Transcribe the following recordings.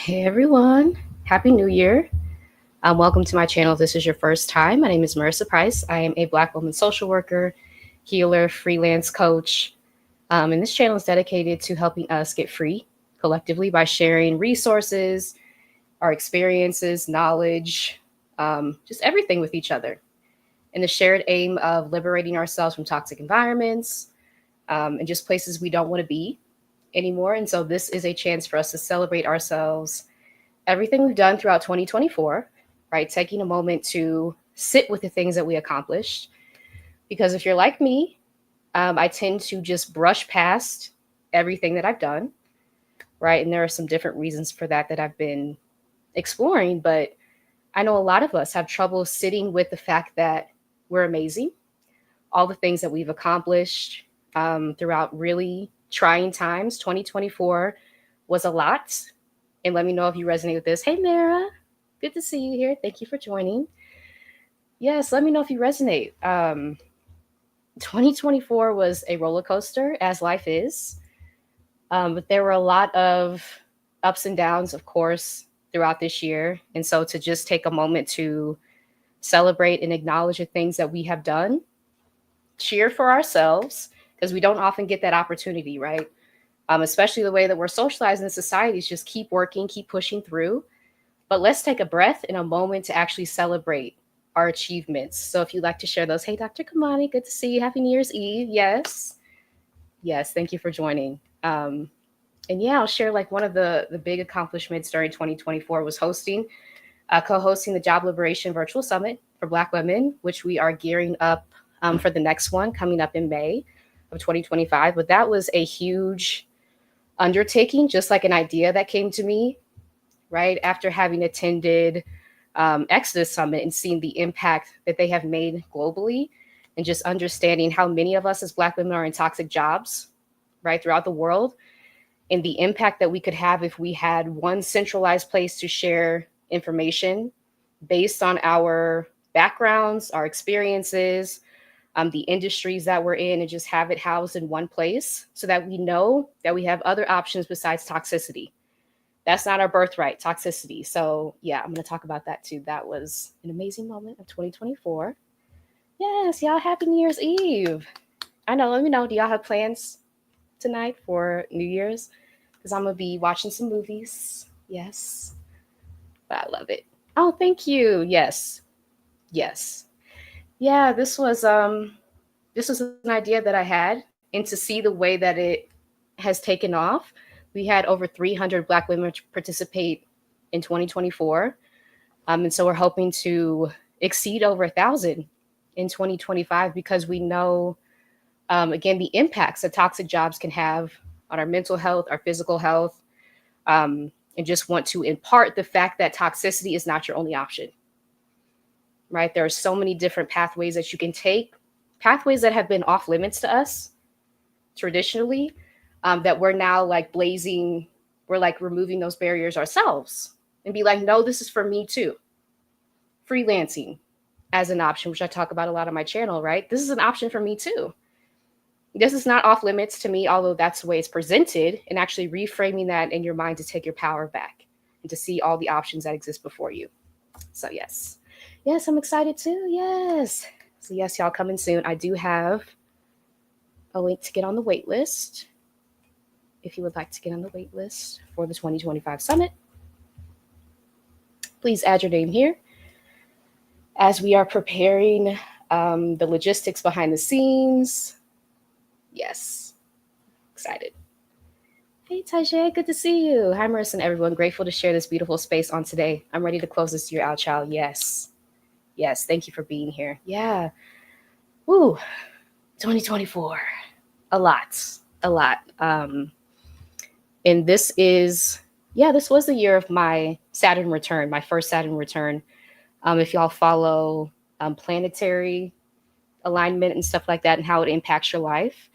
Hey everyone, Happy New Year. Welcome to my channel. If this is your first time. My name is Marissa Price. I am a Black woman social worker, healer, freelance coach. And this channel is dedicated to helping us get free collectively by sharing resources, our experiences, knowledge, just everything with each other. In the shared aim of liberating ourselves from toxic environments and just places we don't want to be anymore. And so this is a chance for us to celebrate ourselves, everything we've done throughout 2024, right? Taking a moment to sit with the things that we accomplished. Because if you're like me, I tend to just brush past everything that I've done, right? And there are some different reasons for that I've been exploring. But I know a lot of us have trouble sitting with the fact that we're amazing, all the things that we've accomplished throughout really trying times. 2024 was a lot. And let me know if you resonate with this. Hey, Mara, good to see you here. Thank you for joining. Yes, let me know if you resonate. 2024 was a roller coaster, as life is. But there were a lot of ups and downs, of course, throughout this year. And so to just take a moment to celebrate and acknowledge the things that we have done, cheer for ourselves, because we don't often get that opportunity, right? Especially the way that we're socialized in society is just keep working, keep pushing through. But let's take a breath and a moment to actually celebrate our achievements. So if you'd like to share those, hey, Dr. Kamani, good to see you. Happy New Year's Eve. Yes. Yes, thank you for joining. And yeah, I'll share like one of the big accomplishments during 2024 was co-hosting the Job Liberation Virtual Summit for Black women, which we are gearing up for the next one coming up in May of 2025. But that was a huge undertaking, just like an idea that came to me right after having attended Exodus Summit and seeing the impact that they have made globally, and just understanding how many of us as Black women are in toxic jobs, right, throughout the world, and the impact that we could have if we had one centralized place to share information based on our backgrounds, our experiences, the industries that we're in, and just have it housed in one place so that we know that we have other options besides toxicity. That's not our birthright, toxicity. So yeah, I'm going to talk about that too. That was an amazing moment of 2024. Yes, y'all, happy New Year's Eve. I know, let me know, do y'all have plans tonight for New Year's? Because I'm going to be watching some movies. Yes, but I love it. Oh, thank you. Yes, yes. Yeah, this was an idea that I had, and to see the way that it has taken off. We had over 300 Black women participate in 2024. And so we're hoping to exceed over 1,000 in 2025 because we know, again, the impacts that toxic jobs can have on our mental health, our physical health, and just want to impart the fact that toxicity is not your only option, right? There are so many different pathways that you can take, pathways that have been off limits to us traditionally, that we're now like blazing, we're like removing those barriers ourselves and be like, no, this is for me too. Freelancing as an option, which I talk about a lot on my channel, right? This is an option for me too. This is not off limits to me, although that's the way it's presented, and actually reframing that in your mind to take your power back and to see all the options that exist before you. So yes, yes, I'm excited too. Yes. So yes, y'all coming soon. I do have a link to get on the wait list if you would like to get on the wait list for the 2025 summit. Please add your name here as we are preparing the logistics behind the scenes. Yes, excited. Hey, Tajay, good to see you. Hi, Marissa and everyone. Grateful to share this beautiful space on today. I'm ready to close this year out, child. Yes. Yes, thank you for being here. Yeah. Woo, 2024. A lot, a lot. And this was the year of my Saturn return, my first Saturn return. If y'all follow planetary alignment and stuff like that and how it impacts your life.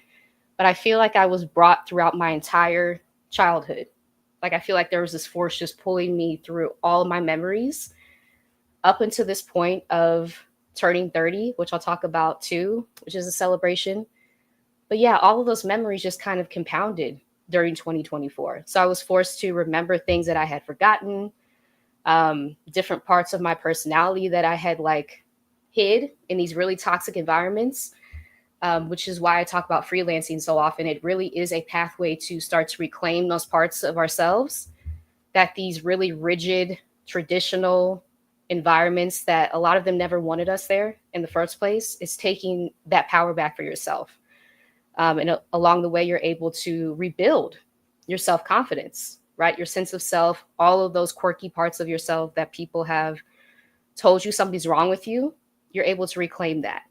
But I feel like I was brought throughout my entire childhood. Like I feel like there was this force just pulling me through all of my memories up until this point of turning 30, which I'll talk about too, which is a celebration. But yeah, all of those memories just kind of compounded during 2024. So I was forced to remember things that I had forgotten, different parts of my personality that I had like hid in these really toxic environments, which is why I talk about freelancing so often. It really is a pathway to start to reclaim those parts of ourselves that these really rigid, traditional environments that a lot of them never wanted us there in the first place. Is taking that power back for yourself. And along the way, you're able to rebuild your self-confidence, right? Your sense of self, all of those quirky parts of yourself that people have told you something's wrong with you, you're able to reclaim that,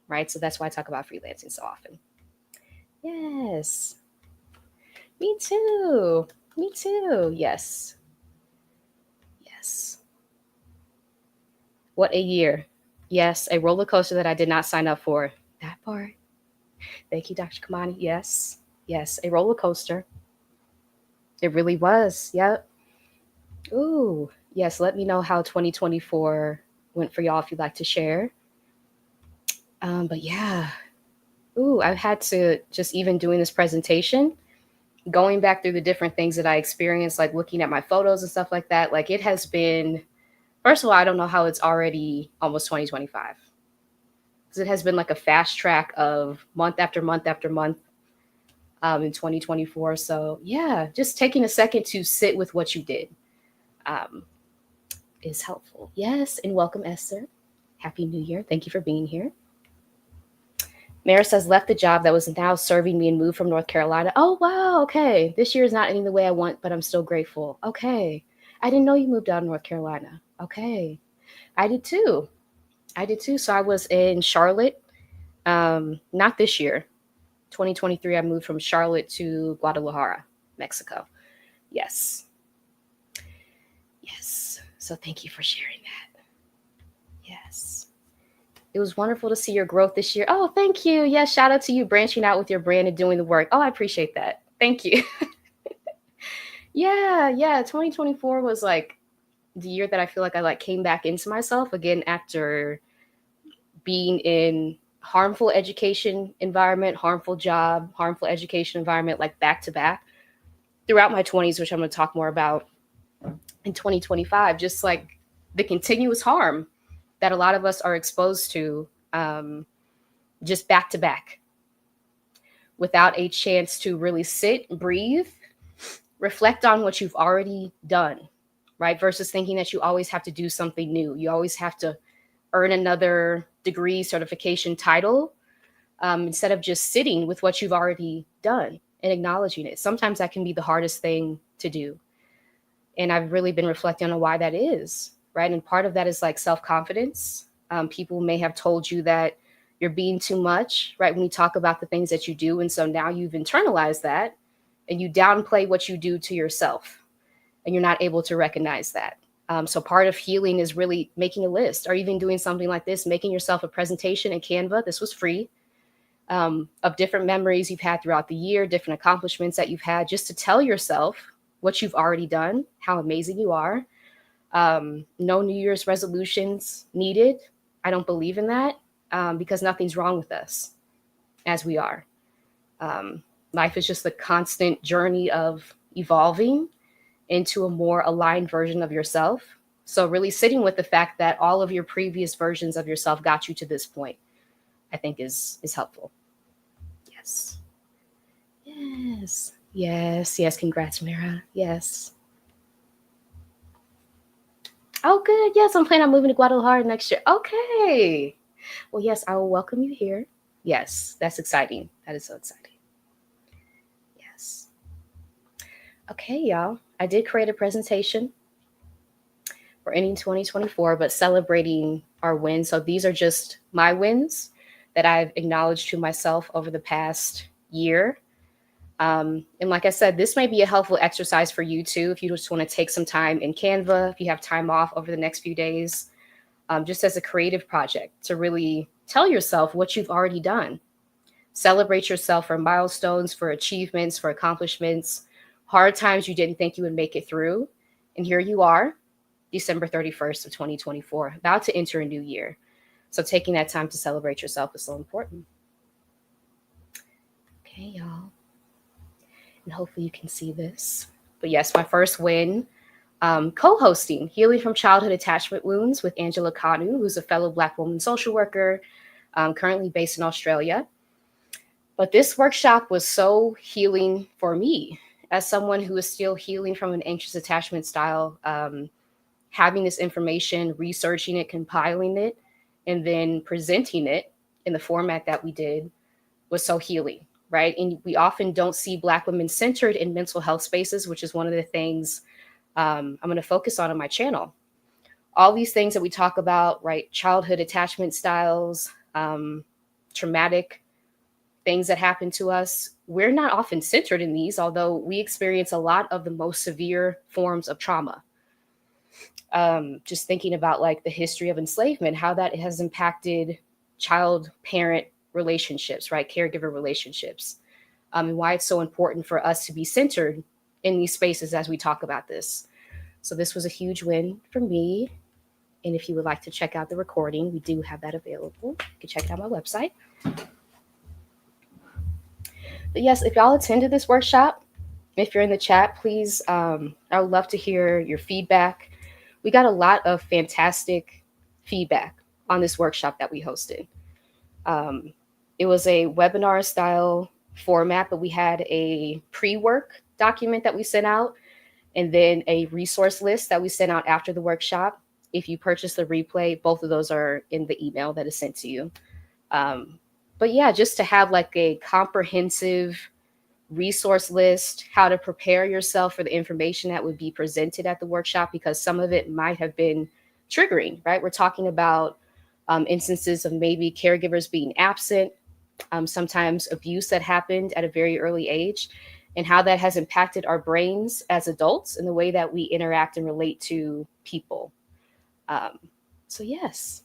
right? So that's why I talk about freelancing so often. Yes. Me too. Me too. Yes. Yes. What a year. Yes, a roller coaster that I did not sign up for. That part. Thank you, Dr. Kamani. Yes. Yes, a roller coaster. It really was. Yep. Ooh. Yes, let me know how 2024 went for y'all if you'd like to share. But yeah. Ooh, I've had to just even doing this presentation, going back through the different things that I experienced, like looking at my photos and stuff like that. Like it has been, first of all, I don't know how it's already almost 2025. Because it has been like a fast track of month after month after month in 2024. So yeah, just taking a second to sit with what you did um, is helpful. Yes, and welcome, Esther. Happy New Year. Thank you for being here. Mara says, left the job that was now serving me and moved from North Carolina. Oh, wow. Okay. This year is not ending the way I want, but I'm still grateful. Okay. I didn't know you moved out of North Carolina. Okay. I did too. I did too. So I was in Charlotte, not this year. 2023, I moved from Charlotte to Guadalajara, Mexico. Yes. Yes. So thank you for sharing that. Yes. It was wonderful to see your growth this year. Oh, thank you. Yes, shout out to you branching out with your brand and doing the work. Oh, I appreciate that. Thank you. Yeah. 2024 was like the year that I feel like I like came back into myself again after being in harmful education environment, harmful job, harmful education environment, like back to back throughout my 20s, which I'm going to talk more about in 2025. Just like the continuous harm that a lot of us are exposed to, just back to back, without a chance to really sit, breathe, reflect on what you've already done, right? Versus thinking that you always have to do something new. You always have to earn another degree, certification, title, instead of just sitting with what you've already done and acknowledging it. Sometimes that can be the hardest thing to do. And I've really been reflecting on why that is, right? And part of that is like self-confidence. People may have told you that you're being too much, right? When you talk about the things that you do. And so now you've internalized that and you downplay what you do to yourself and you're not able to recognize that. So part of healing is really making a list or even doing something like this, making yourself a presentation in Canva. This was free, of different memories you've had throughout the year, different accomplishments that you've had, just to tell yourself what you've already done, how amazing you are. No New Year's resolutions needed. I don't believe in that, because nothing's wrong with us as we are. Life is just a constant journey of evolving into a more aligned version of yourself. So really sitting with the fact that all of your previous versions of yourself got you to this point, I think is helpful. Yes. Yes. Congrats, Mira. Yes. Oh, good. Yes, I'm planning on moving to Guadalajara next year. Okay. Well, yes, I will welcome you here. Yes, that's exciting. That is so exciting. Yes. Okay, y'all. I did create a presentation for ending 2024, but celebrating our wins. So these are just my wins that I've acknowledged to myself over the past year. And like I said, this may be a helpful exercise for you too, if you just want to take some time in Canva, if you have time off over the next few days, just as a creative project to really tell yourself what you've already done. Celebrate yourself for milestones, for achievements, for accomplishments, hard times you didn't think you would make it through. And here you are, December 31st of 2024, about to enter a new year. So taking that time to celebrate yourself is so important. Okay, y'all. And hopefully you can see this. But yes, my first win, co-hosting Healing from Childhood Attachment Wounds with Angela Kanu, who's a fellow Black woman social worker, currently based in Australia. But this workshop was so healing for me as someone who is still healing from an anxious attachment style. Having this information, researching it, compiling it, and then presenting it in the format that we did was so healing, right? And we often don't see Black women centered in mental health spaces, which is one of the things I'm going to focus on my channel. All these things that we talk about, right? Childhood attachment styles, traumatic things that happen to us, we're not often centered in these, although we experience a lot of the most severe forms of trauma. Just thinking about like the history of enslavement, how that has impacted child parent relationships, right? Caregiver relationships, and why it's so important for us to be centered in these spaces as we talk about this. So this was a huge win for me. And if you would like to check out the recording, we do have that available. You can check it out on my website. But yes, if y'all attended this workshop, if you're in the chat, please, I would love to hear your feedback. We got a lot of fantastic feedback on this workshop that we hosted. It was a webinar style format, but we had a pre-work document that we sent out and then a resource list that we sent out after the workshop. If you purchase the replay, both of those are in the email that is sent to you. But yeah, just to have like a comprehensive resource list, how to prepare yourself for the information that would be presented at the workshop, because some of it might have been triggering, right? We're talking about instances of maybe caregivers being absent, sometimes abuse that happened at a very early age, and how that has impacted our brains as adults and the way that we interact and relate to people. So yes,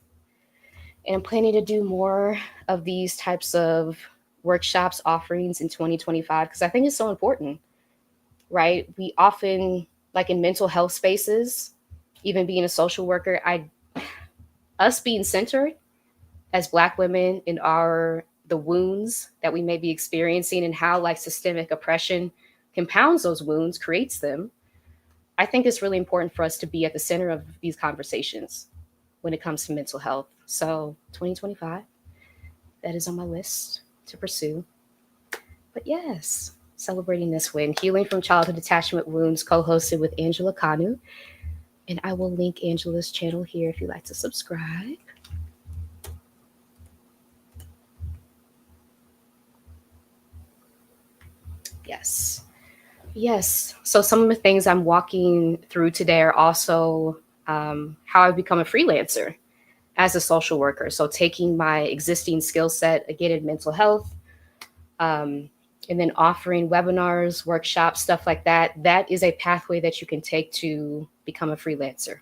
and I'm planning to do more of these types of workshops, offerings in 2025, because I think it's so important, right? We often, like in mental health spaces, even being a social worker, us being centered as Black women in the wounds that we may be experiencing and how like systemic oppression compounds those wounds, creates them. I think it's really important for us to be at the center of these conversations when it comes to mental health. So 2025, that is on my list to pursue. But yes, celebrating this win, Healing from Childhood Attachment Wounds, co-hosted with Angela Kanu. And I will link Angela's channel here if you'd like to subscribe. Yes. Yes. So some of the things I'm walking through today are also how I've become a freelancer as a social worker. So taking my existing skill set, again, in mental health, and then offering webinars, workshops, stuff like that. That is a pathway that you can take to become a freelancer.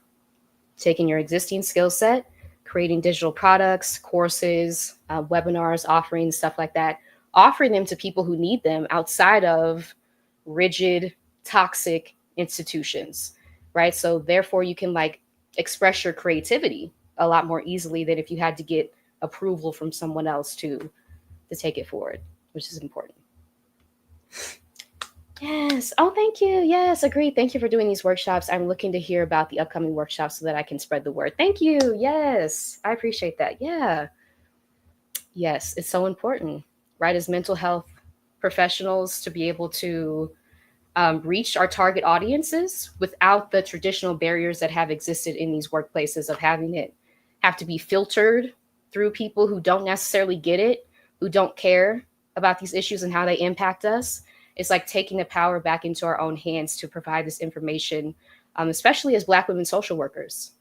Taking your existing skill set, creating digital products, courses, webinars, offerings, stuff like that, offering them to people who need them outside of rigid, toxic institutions, right? So therefore you can like express your creativity a lot more easily than if you had to get approval from someone else to take it forward, which is important. Yes. Oh, thank you. Yes, agreed. Thank you for doing these workshops. I'm looking to hear about the upcoming workshops so that I can spread the word. Thank you. Yes, I appreciate that. Yeah. Yes, it's so important, right? As mental health professionals to be able to reach our target audiences without the traditional barriers that have existed in these workplaces of having it have to be filtered through people who don't necessarily get it, who don't care about these issues and how they impact us. It's like taking the power back into our own hands to provide this information, especially as Black women social workers,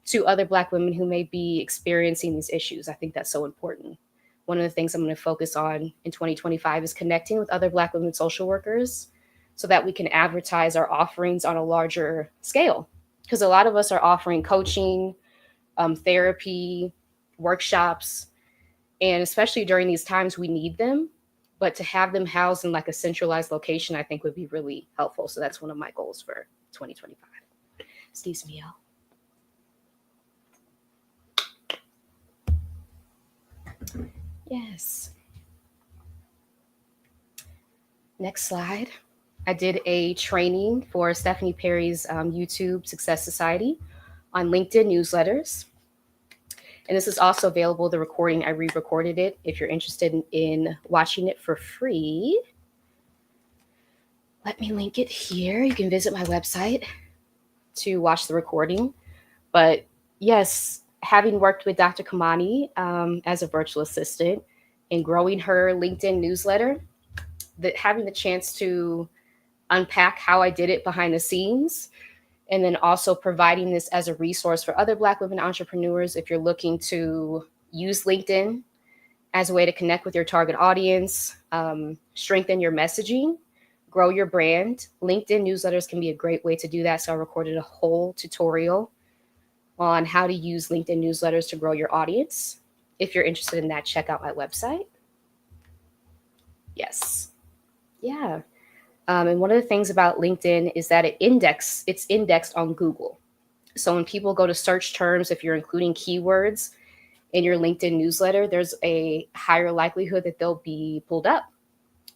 to other Black women who may be experiencing these issues. I think that's so important. One of the things I'm going to focus on in 2025 is connecting with other Black women social workers so that we can advertise our offerings on a larger scale. Because a lot of us are offering coaching, therapy, workshops, and especially during these times, we need them. But to have them housed in like a centralized location, I think would be really helpful. So that's one of my goals for 2025. Excuse me, y'all. Yes. Next slide. I did a training for Stephanie Perry's YouTube Success Society on LinkedIn newsletters. And this is also available, the recording. I re-recorded it. If you're interested in watching it for free, let me link it here. You can visit my website to watch the recording. But yes, having worked with Dr. Kamani as a virtual assistant and growing her LinkedIn newsletter, having the chance to unpack how I did it behind the scenes, and then also providing this as a resource for other Black women entrepreneurs if you're looking to use LinkedIn as a way to connect with your target audience, strengthen your messaging, grow your brand. LinkedIn newsletters can be a great way to do that. So I recorded a whole tutorial on how to use LinkedIn newsletters to grow your audience. If you're interested in that, check out my website. Yes. Yeah. And one of the things about LinkedIn is that it's indexed on Google. So when people go to search terms, if you're including keywords in your LinkedIn newsletter, there's a higher likelihood that they'll be pulled up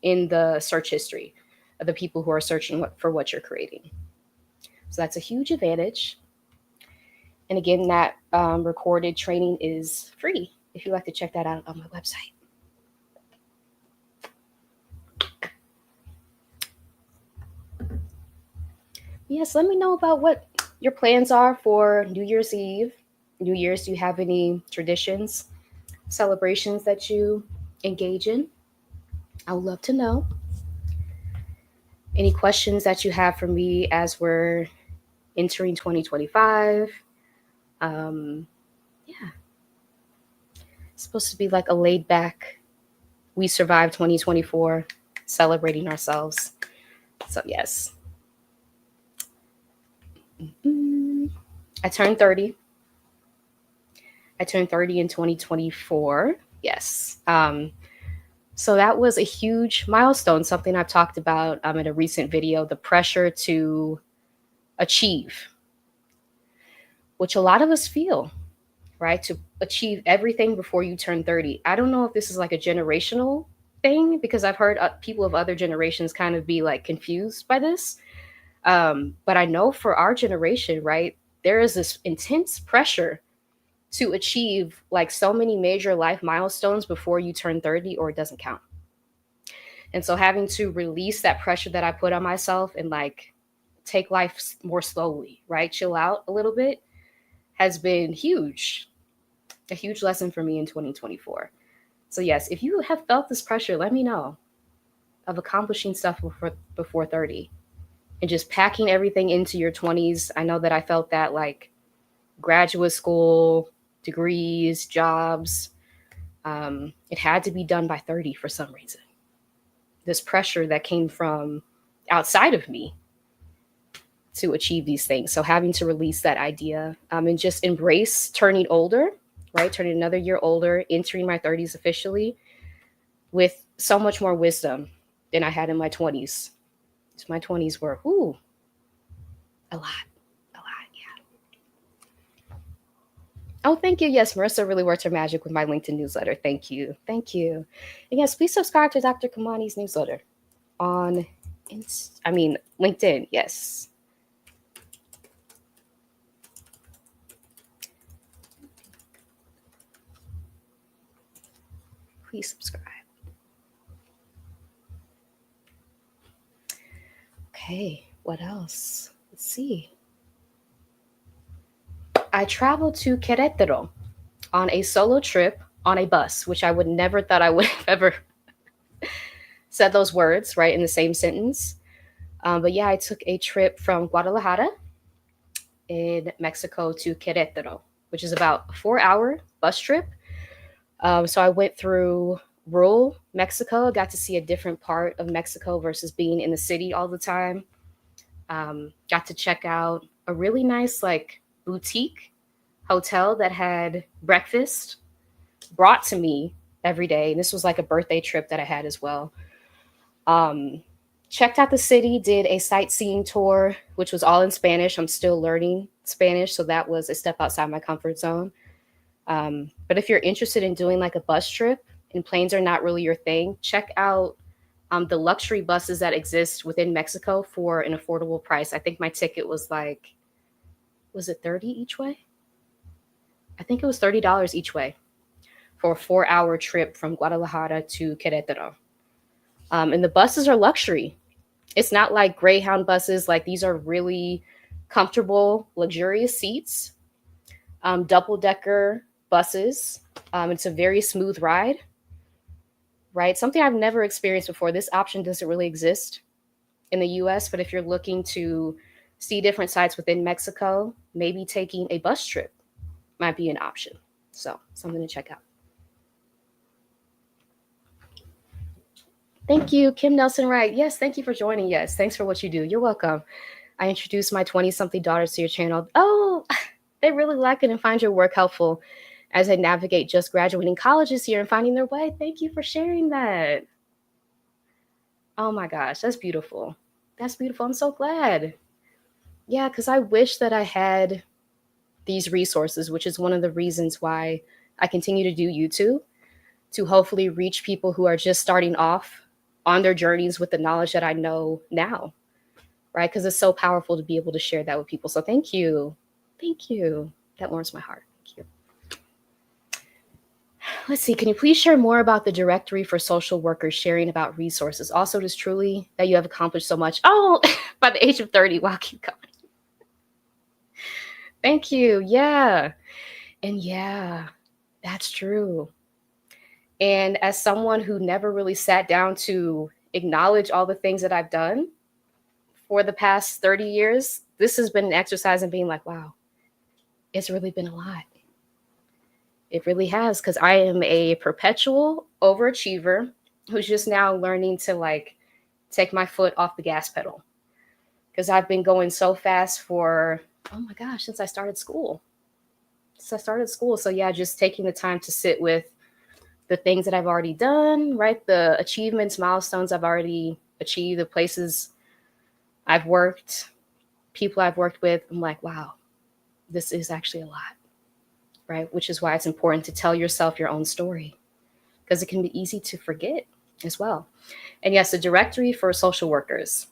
in the search history of the people who are searching for what you're creating. So that's a huge advantage. And again, that recorded training is free if you'd like to check that out on my website. Yes, let me know about what your plans are for New Year's Eve. New Year's, do you have any traditions, celebrations that you engage in? I would love to know. Any questions that you have for me as we're entering 2025? Yeah. It's supposed to be like a laid back, we survived 2024, celebrating ourselves. So yes. I turned 30. I turned 30 in 2024. Yes. So that was a huge milestone, something I've talked about in a recent video, the pressure to achieve, which a lot of us feel, right? To achieve everything before you turn 30. I don't know if this is like a generational thing, because I've heard people of other generations kind of be like confused by this. But I know for our generation, right, there is this intense pressure to achieve like so many major life milestones before you turn 30 or it doesn't count. And so having to release that pressure that I put on myself and like take life more slowly, right? Chill out a little bit has been huge, a huge lesson for me in 2024. So yes, if you have felt this pressure, let me know, of accomplishing stuff before 30 and just packing everything into your 20s. I know that I felt that, like graduate school, degrees, jobs, it had to be done by 30 for some reason. This pressure that came from outside of me to achieve these things. So having to release that idea and just embrace turning older, right? Turning another year older, entering my 30s officially with so much more wisdom than I had in my 20s. So my 20s were, a lot. Oh, thank you. Yes, Marissa really worked her magic with my LinkedIn newsletter. Thank you. Thank you. And yes, please subscribe to Dr. Kamani's newsletter on LinkedIn. Yes. Please subscribe. Okay, what else? Let's see. I traveled to Querétaro on a solo trip on a bus, which I would never thought I would have ever said those words, right, in the same sentence. But yeah, I took a trip from Guadalajara in Mexico to Querétaro, which is about a 4-hour bus trip. So I went through rural Mexico, got to see a different part of Mexico versus being in the city all the time. Got to check out a really nice like boutique hotel that had breakfast brought to me every day. And this was like a birthday trip that I had as well. Checked out the city, did a sightseeing tour, which was all in Spanish. I'm still learning Spanish, so that was a step outside my comfort zone. But if you're interested in doing like a bus trip and planes are not really your thing, check out the luxury buses that exist within Mexico for an affordable price. I think my ticket was like, was it 30 each way? I think it was $30 each way for a 4-hour trip from Guadalajara to Querétaro. And the buses are luxury. It's not like Greyhound buses. Like, these are really comfortable, luxurious seats, double-decker buses. It's a very smooth ride, right? Something I've never experienced before. This option doesn't really exist in the US, but if you're looking to see different sites within Mexico, maybe taking a bus trip might be an option. So, something to check out. Thank you, Kim Nelson Wright. Yes, thank you for joining. Yes, thanks for what you do. You're welcome. I introduced my 20-something daughters to your channel. Oh, they really like it and find your work helpful as they navigate just graduating college this year and finding their way. Thank you for sharing that. Oh my gosh, that's beautiful. That's beautiful. I'm so glad. Yeah, because I wish that I had these resources, which is one of the reasons why I continue to do YouTube, to hopefully reach people who are just starting off on their journeys with the knowledge that I know now, right? Because it's so powerful to be able to share that with people. So thank you. Thank you. That warms my heart. Thank you. Let's see. Can you please share more about the directory for social workers sharing about resources? Also, it is truly that you have accomplished so much. Oh, by the age of 30. Wow, keep going. Thank you. Yeah. And yeah, that's true. And as someone who never really sat down to acknowledge all the things that I've done for the past 30 years, this has been an exercise in being like, wow, it's really been a lot. It really has, because I am a perpetual overachiever who's just now learning to like take my foot off the gas pedal, because I've been going so fast for, oh my gosh, since I started school. So yeah, just taking the time to sit with the things that I've already done, right? The achievements, milestones I've already achieved, the places I've worked, people I've worked with. I'm like, wow, this is actually a lot, right? Which is why it's important to tell yourself your own story, because it can be easy to forget as well. And yes, the directory for social workers.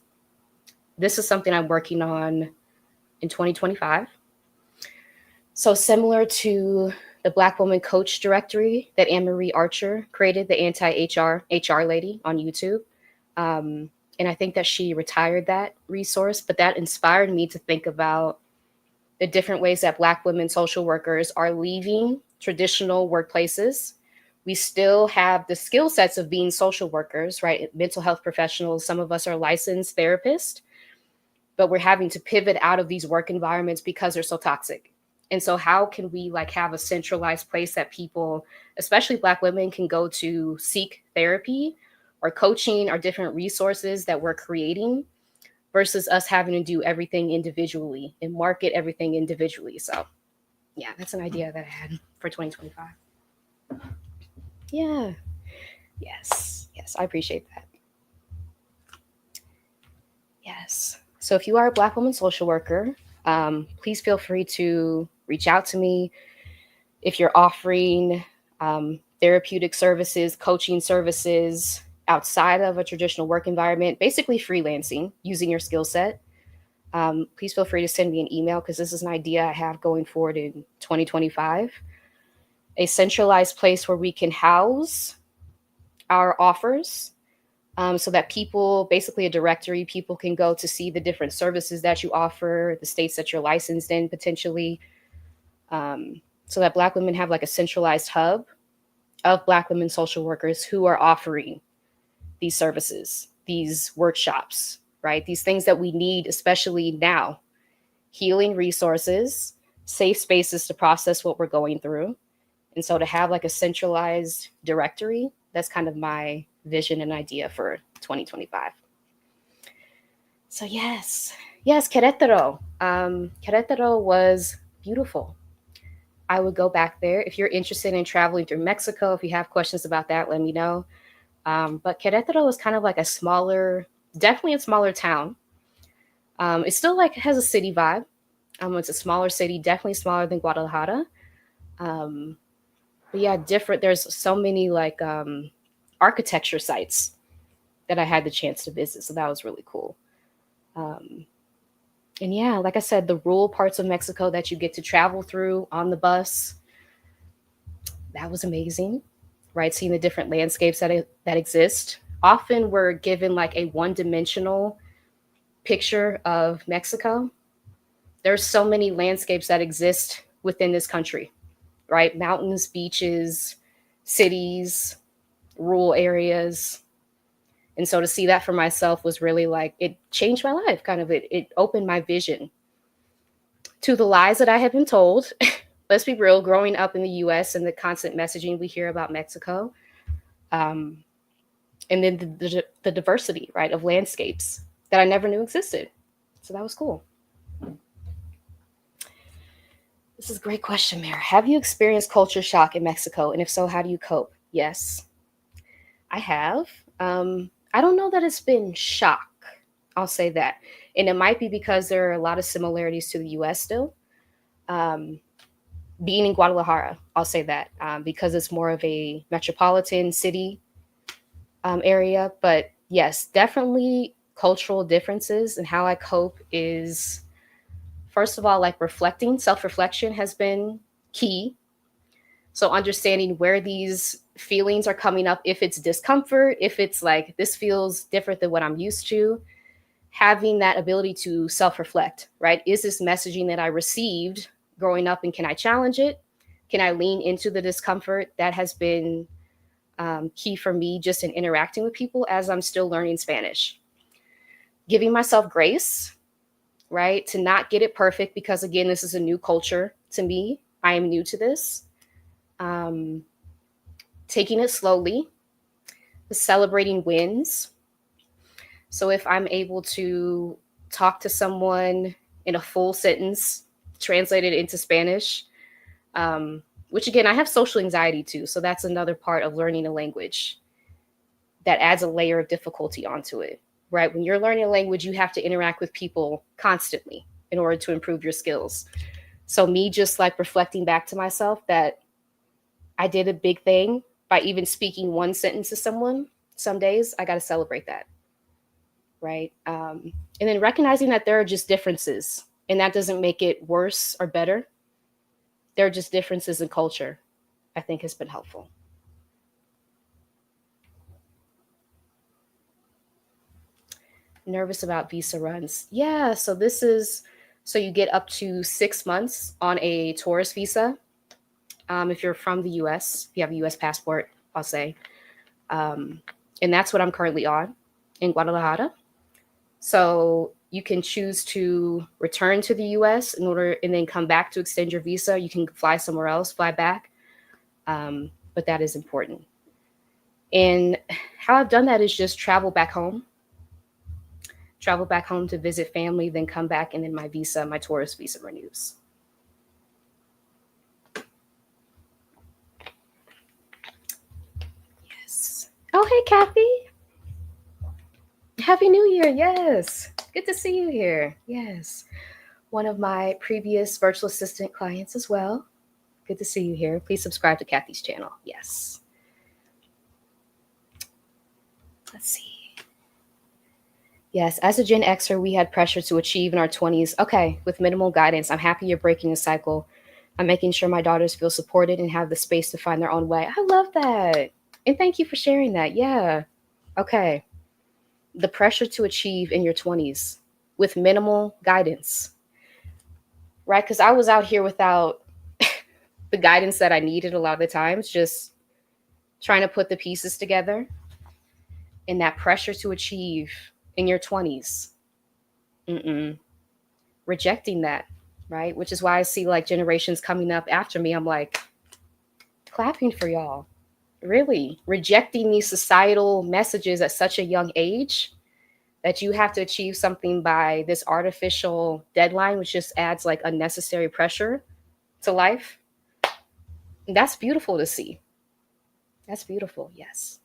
This is something I'm working on in 2025. So similar to the Black Woman Coach directory that Anne-Marie Archer created, the anti-HR lady on YouTube. And I think that she retired that resource, but that inspired me to think about the different ways that Black women social workers are leaving traditional workplaces. We still have the skill sets of being social workers, right? Mental health professionals. Some of us are licensed therapists, but we're having to pivot out of these work environments because they're so toxic. And so how can we like have a centralized place that people, especially Black women, can go to seek therapy or coaching or different resources that we're creating, versus us having to do everything individually and market everything individually. So yeah, that's an idea that I had for 2025. Yeah. Yes. I appreciate that. Yes. So if you are a Black woman social worker, please feel free to reach out to me. If you're offering therapeutic services, coaching services outside of a traditional work environment, basically freelancing using your skill set, please feel free to send me an email, because this is an idea I have going forward in 2025. A centralized place where we can house our offers, so that people, basically a directory, people can go to see the different services that you offer, the states that you're licensed in potentially, so that Black women have like a centralized hub of Black women social workers who are offering these services, these workshops, right? These things that we need, especially now: healing resources, safe spaces to process what we're going through. And so to have like a centralized directory, that's kind of my vision and idea for 2025. So yes, Querétaro. Querétaro was beautiful. I would go back there. If you're interested in traveling through Mexico, if you have questions about that, let me know. But Querétaro is kind of like definitely a smaller town. It still like has a city vibe. It's a smaller city, definitely smaller than Guadalajara. But yeah, different. There's so many like architecture sites that I had the chance to visit. So that was really cool. Um, and yeah, like I said, the rural parts of Mexico that you get to travel through on the bus, that was amazing, right? Seeing the different landscapes that exist. Often we're given like a one-dimensional picture of Mexico. There's so many landscapes that exist within this country, right? Mountains, beaches, cities, rural areas. And so to see that for myself was really like, it changed my life, kind of. It opened my vision to the lies that I had been told. Let's be real, growing up in the US and the constant messaging we hear about Mexico. Um, and then the diversity, right, of landscapes that I never knew existed. So that was cool. This is a great question, Mary. Have you experienced culture shock in Mexico? And if so, how do you cope? Yes, I have. I don't know that it's been shock. I'll say that. And it might be because there are a lot of similarities to the US still. Um, Being in Guadalajara, I'll say that, because it's more of a metropolitan city area. But yes, definitely cultural differences. And how I cope is, first of all, like reflecting. Self reflection has been key. So understanding where these feelings are coming up, if it's discomfort, if it's like this feels different than what I'm used to, having that ability to self reflect, right? Is this messaging that I received growing up, and can I challenge it? Can I lean into the discomfort? That has been key for me just in interacting with people as I'm still learning Spanish. Giving myself grace, right? To not get it perfect, because again, this is a new culture to me. I am new to this. Um, Taking it slowly, celebrating wins. So if I'm able to talk to someone in a full sentence, translated into Spanish, which again, I have social anxiety too. So that's another part of learning a language that adds a layer of difficulty onto it, right? When you're learning a language, you have to interact with people constantly in order to improve your skills. So me just like reflecting back to myself that I did a big thing by even speaking one sentence to someone. Some days I got to celebrate that, right? And then recognizing that there are just differences, and that doesn't make it worse or better. There are just differences in culture, I think has been helpful. Nervous about visa runs. Yeah, so this is, so you get up to 6 months on a tourist visa. If you're from the US, if you have a US passport, I'll say. Um, and that's what I'm currently on in Guadalajara. So you can choose to return to the US in order, and then come back to extend your visa. You can fly somewhere else, fly back. But that is important. And how I've done that is just travel back home to visit family, then come back, and then my visa, my tourist visa renews. Yes. Oh, hey, Kathy. Happy New Year. Yes. Good to see you here. Yes. One of my previous virtual assistant clients as well. Good to see you here. Please subscribe to Kathy's channel. Yes. Let's see. Yes, as a Gen Xer, we had pressure to achieve in our 20s. Okay, with minimal guidance. I'm happy you're breaking the cycle. I'm making sure my daughters feel supported and have the space to find their own way. I love that. And thank you for sharing that. Yeah. Okay. The pressure to achieve in your 20s with minimal guidance, right? Because I was out here without the guidance that I needed a lot of the times, just trying to put the pieces together. And that pressure to achieve in your 20s. Mm-mm. Rejecting that, right? Which is why I see like generations coming up after me. I'm like clapping for y'all. Really rejecting these societal messages at such a young age that you have to achieve something by this artificial deadline, which just adds like unnecessary pressure to life. That's beautiful to see. That's beautiful. Yes.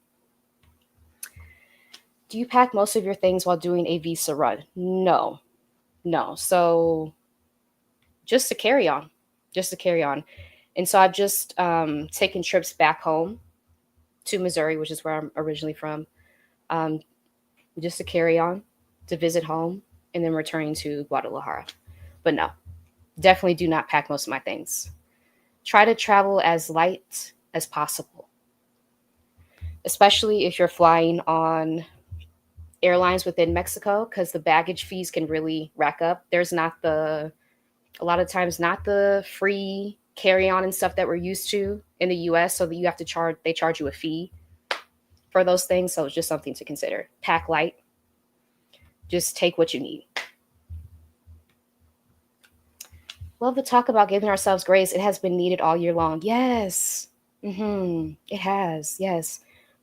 Do you pack most of your things while doing a visa run? No, no. So just to carry on, just to carry on. And so I've just taken trips back home to Missouri, which is where I'm originally from, um, just to carry on, to visit home, and then returning to Guadalajara. But no, definitely do not pack most of my things. Try to travel as light as possible, especially if you're flying on airlines within Mexico, because the baggage fees can really rack up. There's not a lot of times, not the free carry on and stuff that we're used to in the US, so that you have to they charge you a fee for those things. So it's just something to consider. Pack light, just take what you need. Love to talk about giving ourselves grace. It has been needed all year long. Yes. It has. Yes.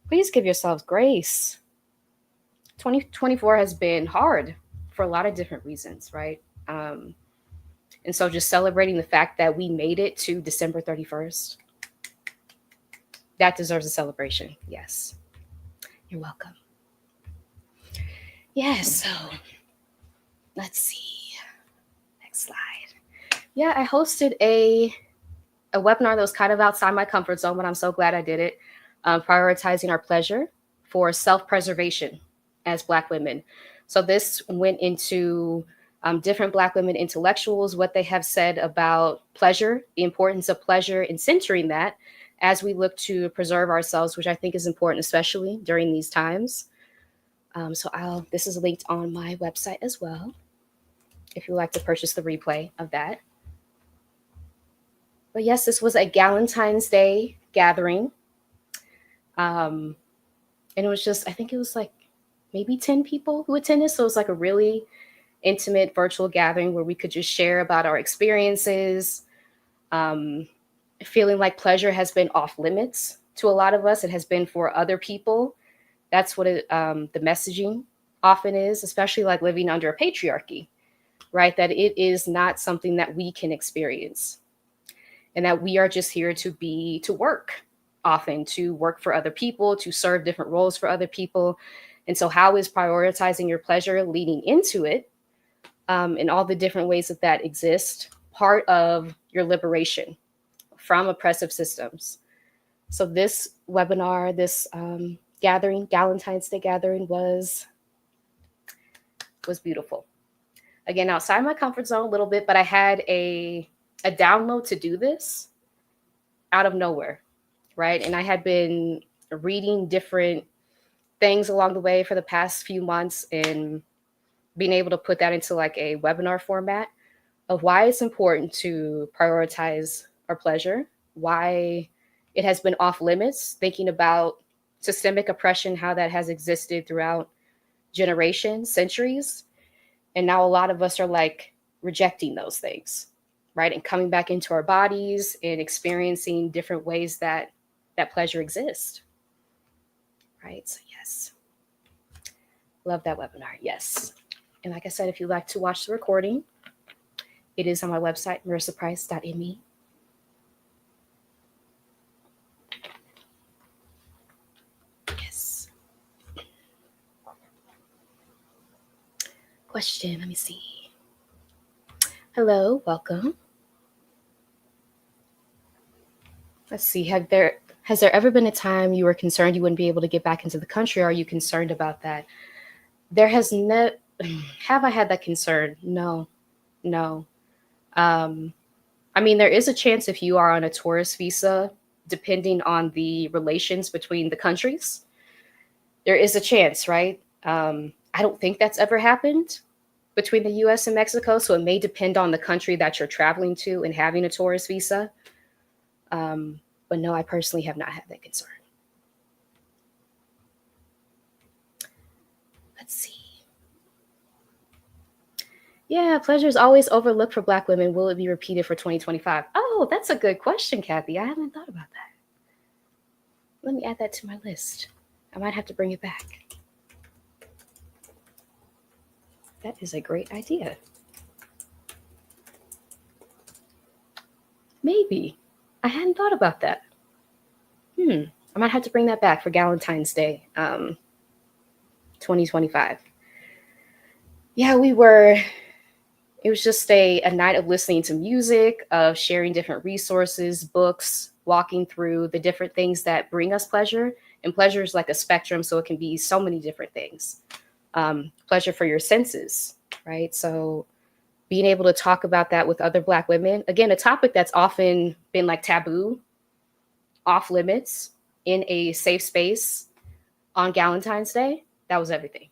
Please give yourselves grace. 2024 has been hard for a lot of different reasons, right? And so just celebrating the fact that we made it to December 31st, that deserves a celebration. Yes. You're welcome. Yes. So let's see. Next slide. Yeah, I hosted a webinar that was kind of outside my comfort zone, but I'm so glad I did it. Prioritizing our pleasure for self-preservation as Black women. So this went into different Black women intellectuals, what they have said about pleasure, the importance of pleasure, and centering that as we look to preserve ourselves, which I think is important, especially during these times. This is linked on my website as well, if you would like to purchase the replay of that. But yes, this was a Galentine's Day gathering. And it was just, I think it was like maybe 10 people who attended. So it was like a really intimate virtual gathering where we could just share about our experiences. Feeling like pleasure has been off limits to a lot of us. It has been for other people. That's what the messaging often is, especially like living under a patriarchy, right? That it is not something that we can experience, and that we are just here to work, often to work for other people, to serve different roles for other people. And so how is prioritizing your pleasure leading into it, in all the different ways that exist, part of your liberation from oppressive systems? So this webinar, this gathering, Galentine's Day gathering, was beautiful. Again, outside my comfort zone a little bit, but I had a download to do this out of nowhere, right? And I had been reading different things along the way for the past few months, and being able to put that into like a webinar format of why it's important to prioritize our pleasure, why it has been off limits, thinking about systemic oppression, how that has existed throughout generations, centuries. And now a lot of us are like rejecting those things, right? And coming back into our bodies and experiencing different ways that pleasure exists, right? So yes, love that webinar. Yes. And like I said, if you'd like to watch the recording, it is on my website, marissaprice.me. Yes. Question, let me see. Hello, welcome. Let's see, has there ever been a time you were concerned you wouldn't be able to get back into the country? Are you concerned about that? There has never, have I had that concern? No. I mean, there is a chance if you are on a tourist visa, depending on the relations between the countries, there is a chance, right? I don't think that's ever happened between the US and Mexico. So it may depend on the country that you're traveling to and having a tourist visa. But no, I personally have not had that concern. Let's see. Yeah, pleasure is always overlooked for Black women. Will it be repeated for 2025? Oh, that's a good question, Kathy. I haven't thought about that. Let me add that to my list. I might have to bring it back. That is a great idea. Maybe. I hadn't thought about that. I might have to bring that back for Galentine's Day, 2025. Yeah, it was just a night of listening to music, of sharing different resources, books, walking through the different things that bring us pleasure. And pleasure is like a spectrum, so it can be so many different things. pleasure for your senses, right? So being able to talk about that with other Black women, again, a topic that's often been like taboo, off limits, in a safe space on Valentine's Day, that was everything.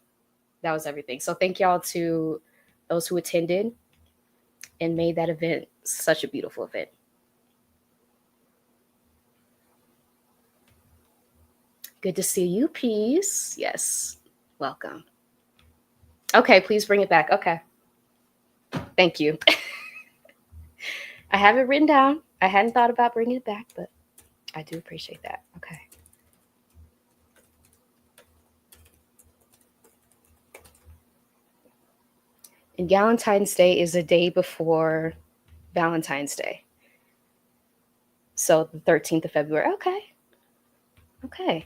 That was everything. So thank y'all to those who attended and made that event such a beautiful event. Good to see you, Peace. Yes, welcome. Okay, please bring it back. Okay. Thank you. I have it written down. I hadn't thought about bringing it back, but I do appreciate that. Okay. And Valentine's Day is a day before Valentine's Day. So the 13th of February. Okay. Okay.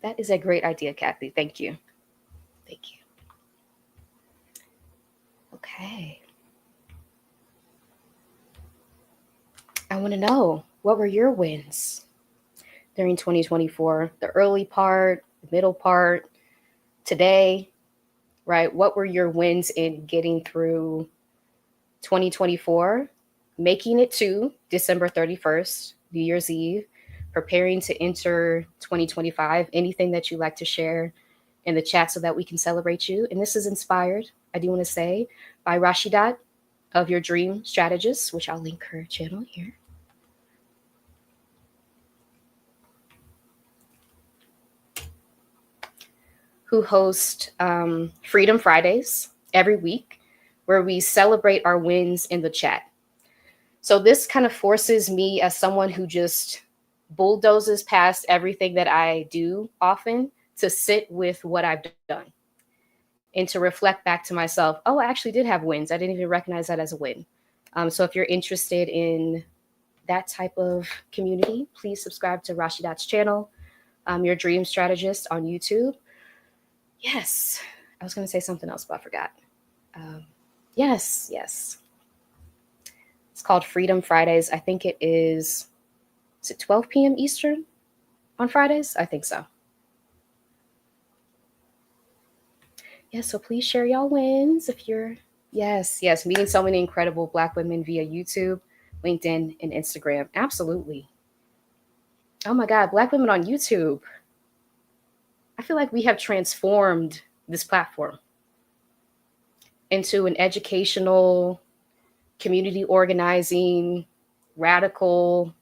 That is a great idea, Kathy. Thank you. Thank you. Okay. I want to know, what were your wins during 2024? The early part, the middle part, today, right? What were your wins in getting through 2024, making it to December 31st, New Year's Eve, preparing to enter 2025? Anything that you like to share in the chat so that we can celebrate you. And this is inspired, I do want to say, by Rashidat of Your Dream Strategist, which I'll link her channel here. Who host Freedom Fridays every week, where we celebrate our wins in the chat. So this kind of forces me, as someone who just bulldozes past everything that I do often, to sit with what I've done and to reflect back to myself, oh, I actually did have wins. I didn't even recognize that as a win. So if you're interested in that type of community, please subscribe to Rashidat's channel, Your Dream Strategist on YouTube. Yes, I was going to say something else, but I forgot. Yes. It's called Freedom Fridays. I think it is it 12 p.m. Eastern on Fridays? I think so. Yeah, so please share y'all wins if you're, yes, meeting so many incredible Black women via YouTube, LinkedIn, and Instagram. Absolutely. Oh my God, Black women on YouTube. I feel like we have transformed this platform into an educational, community organizing, radical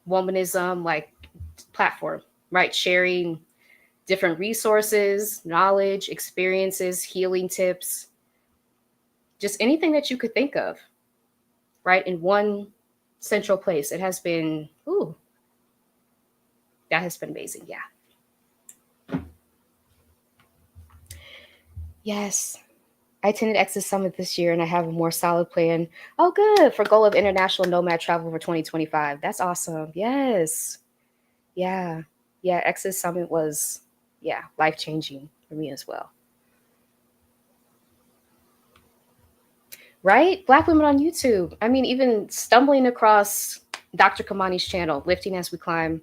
womanism like platform, right? Sharing different resources, knowledge, experiences, healing tips, just anything that you could think of, right? In one central place. It has been, that has been amazing. Yeah. Yes. I attended Exit Summit this year and I have a more solid plan. Oh, good. For goal of international nomad travel for 2025. That's awesome. Yes. Yeah. Exit Summit was, life-changing for me as well. Right? Black women on YouTube. I mean, even stumbling across Dr. Kamani's channel, Lifting as We Climb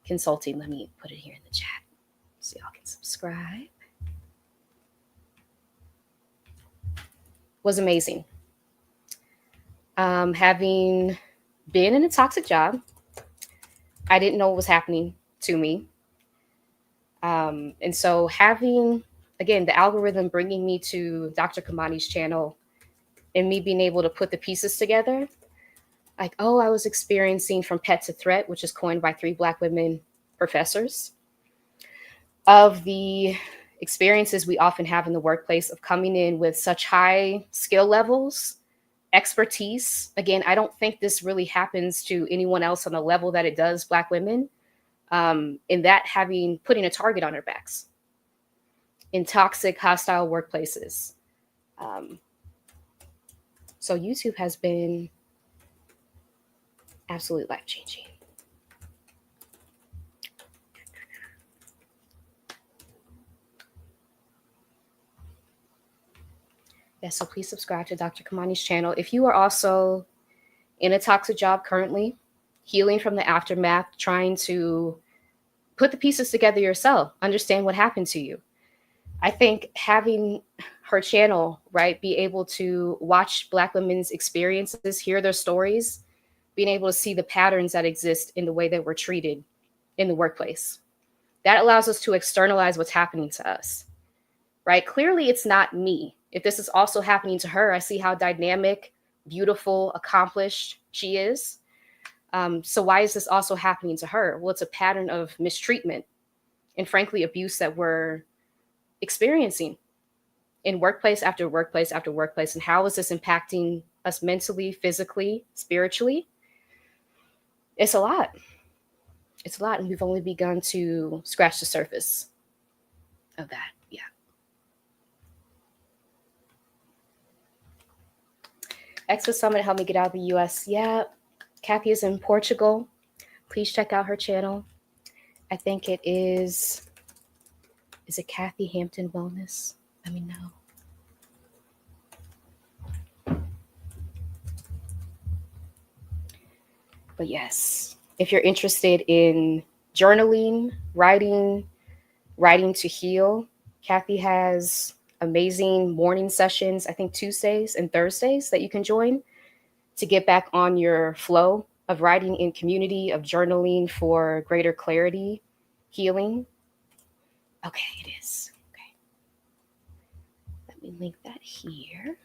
Consulting. Let me put it here in the chat so y'all can subscribe. Was amazing. Having been in a toxic job, I didn't know what was happening to me. And so having, again, the algorithm bringing me to Dr. Kamani's channel and me being able to put the pieces together, like, oh, I was experiencing from pet to threat, which is coined by 3 Black women professors, of the experiences we often have in the workplace of coming in with such high skill levels, expertise. Again, I don't think this really happens to anyone else on the level that it does Black women, in that putting a target on their backs in toxic, hostile workplaces. So YouTube has been absolutely life-changing. Yes, so please subscribe to Dr. Kamani's channel. If you are also in a toxic job currently, healing from the aftermath, trying to put the pieces together yourself, understand what happened to you. I think having her channel, right, be able to watch Black women's experiences, hear their stories, being able to see the patterns that exist in the way that we're treated in the workplace. That allows us to externalize what's happening to us, right? Clearly, it's not me. If this is also happening to her, I see how dynamic, beautiful, accomplished she is. So why is this also happening to her? Well, it's a pattern of mistreatment and frankly, abuse that we're experiencing in workplace after workplace after workplace. And how is this impacting us mentally, physically, spiritually? It's a lot. It's a lot. And we've only begun to scratch the surface of that. Yeah. Expo Summit helped me get out of the US. Yeah. Kathy is in Portugal. Please check out her channel. I think it is it Kathy Hampton Wellness? Let me know. But yes, if you're interested in journaling, writing to heal, Kathy has amazing morning sessions, I think Tuesdays and Thursdays that you can join to get back on your flow of writing in community, of journaling for greater clarity, healing. Okay, it is. Okay. Let me link that here.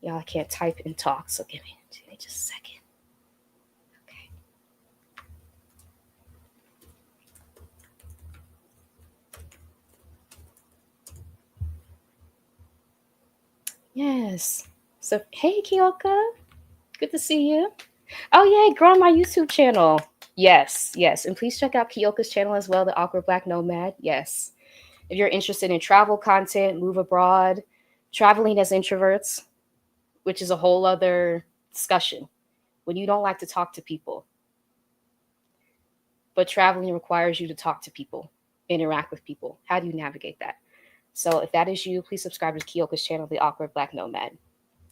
Y'all, I can't type and talk, so give me just a second. Okay. Yes. So, hey, Kyoka. Good to see you. Oh, yeah, growing my YouTube channel. Yes, yes. And please check out Kyoka's channel as well, The Awkward Black Nomad. Yes. If you're interested in travel content, move abroad, traveling as introverts, which is a whole other discussion. When you don't like to talk to people, but traveling requires you to talk to people, interact with people. How do you navigate that? So if that is you, please subscribe to Kyoka's channel, The Awkward Black Nomad.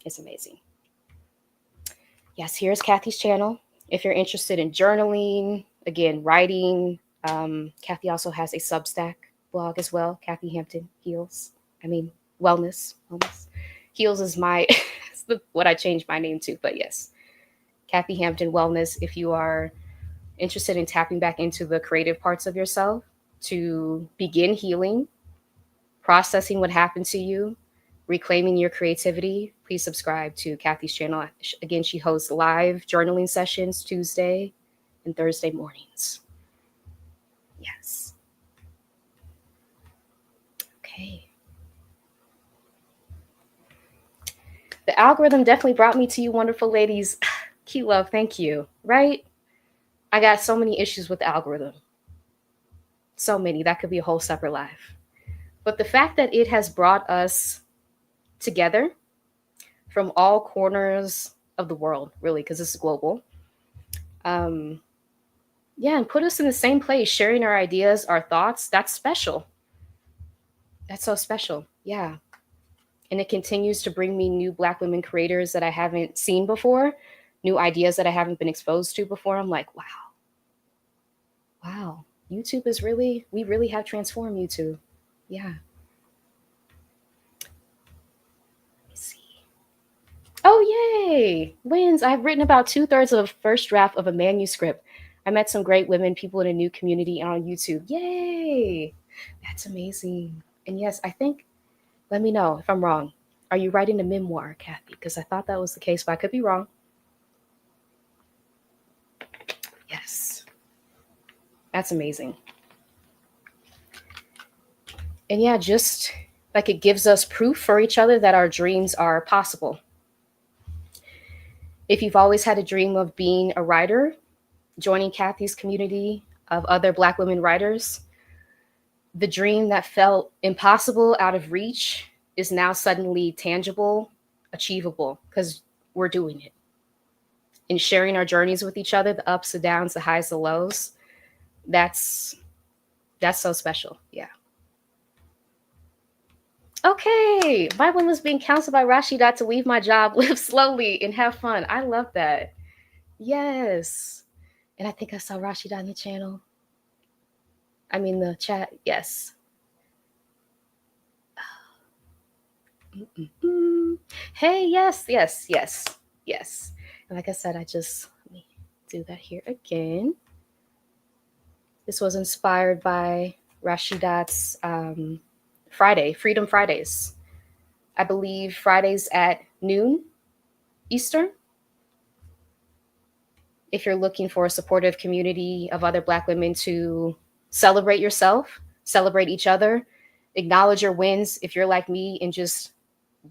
It's amazing. Yes, here's Kathy's channel. If you're interested in journaling, again, writing, Kathy also has a Substack blog as well, Kathy Hampton Heals. Wellness. Heals is my what I changed my name to, but yes, Kathy Hampton Wellness. If you are interested in tapping back into the creative parts of yourself to begin healing, processing what happened to you, reclaiming your creativity, please subscribe to Kathy's channel. Again, she hosts live journaling sessions Tuesday and Thursday mornings. Yes. Okay. The algorithm definitely brought me to you, wonderful ladies. Key love, thank you. Right? I got so many issues with the algorithm. So many. That could be a whole separate life. But the fact that it has brought us together from all corners of the world, really, because this is global. Yeah, and put us in the same place, sharing our ideas, our thoughts. That's special. That's so special. Yeah. And it continues to bring me new Black women creators that I haven't seen before, new ideas that I haven't been exposed to before. I'm like, wow. Wow. YouTube is we really have transformed YouTube. Yeah. Let me see. Oh, yay. Wins. I've written about 2/3 of the first draft of a manuscript. I met some great women, people in a new community on YouTube. Yay. That's amazing. And yes, I think, let me know if I'm wrong. Are you writing a memoir, Kathy? Because I thought that was the case, but I could be wrong. Yes. That's amazing. And yeah, just like it gives us proof for each other that our dreams are possible. If you've always had a dream of being a writer, joining Kathy's community of other Black women writers, the dream that felt impossible, out of reach, is now suddenly tangible, achievable, because we're doing it. And sharing our journeys with each other, the ups, the downs, the highs, the lows, that's so special. Yeah. Okay. My one was being counseled by Rashidat to leave my job, live slowly, and have fun. I love that. Yes. And I think I saw Rashidat in the channel. I mean, the chat. Yes. Hey, yes, yes, yes, yes. And like I said, let me do that here again. This was inspired by Rashidat's Freedom Fridays. I believe Fridays at noon Eastern. If you're looking for a supportive community of other Black women to celebrate yourself, celebrate each other, acknowledge your wins if you're like me and just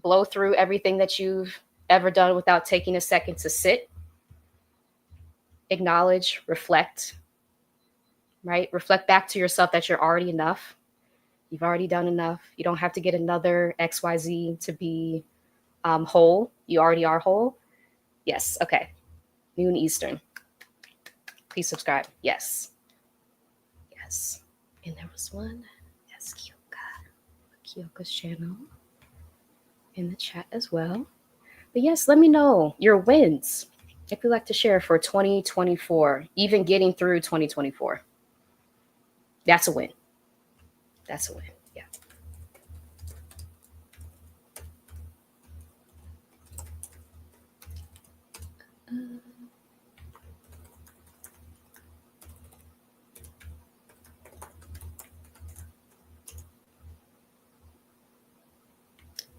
blow through everything that you've ever done without taking a second to sit, acknowledge, reflect, right? Reflect back to yourself that you're already enough. You've already done enough. You don't have to get another XYZ to be whole. You already are whole. Yes. Okay. Noon Eastern. Please subscribe. Yes. Yes. And there was one. Yes, Kyoka's channel in the chat as well. But yes, let me know your wins if you'd like to share for 2024, even getting through 2024. That's a win. That's a win. Yeah.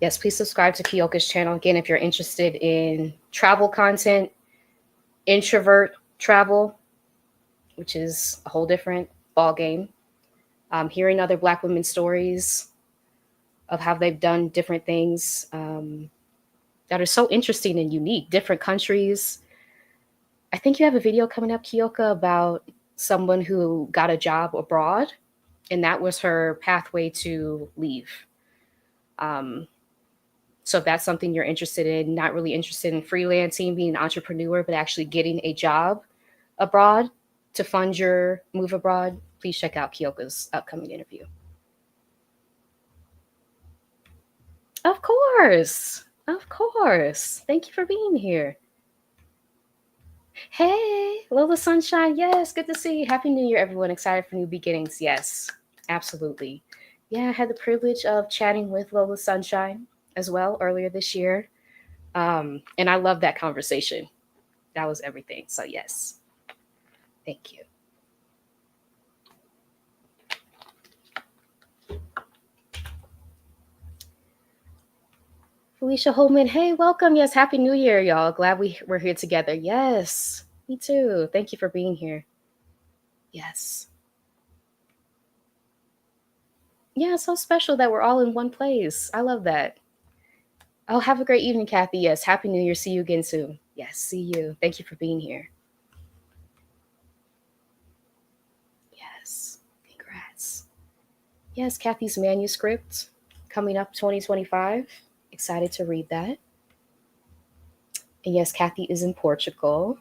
Yes, please subscribe to Kyoka's channel. Again, if you're interested in travel content, introvert travel, which is a whole different ball game. Hearing other Black women's stories of how they've done different things that are so interesting and unique, different countries. I think you have a video coming up, Kyoka, about someone who got a job abroad, and that was her pathway to leave. So if that's something you're interested in, not really interested in freelancing, being an entrepreneur, but actually getting a job abroad to fund your move abroad, please check out Kyoka's upcoming interview. Of course. Of course. Thank you for being here. Hey, Lola Sunshine. Yes, good to see you. Happy New Year, everyone. Excited for new beginnings. Yes, absolutely. Yeah, I had the privilege of chatting with Lola Sunshine as well earlier this year. And I love that conversation. That was everything. So, yes, thank you. Felicia Holman, hey, welcome. Yes, Happy New Year, y'all. Glad we're here together. Yes, me too. Thank you for being here. Yes. Yeah, it's so special that we're all in one place. I love that. Oh, have a great evening, Kathy. Yes, Happy New Year. See you again soon. Yes, see you. Thank you for being here. Yes, congrats. Yes, Kathy's manuscript coming up 2025. Excited to read that. And yes, Kathy is in Portugal.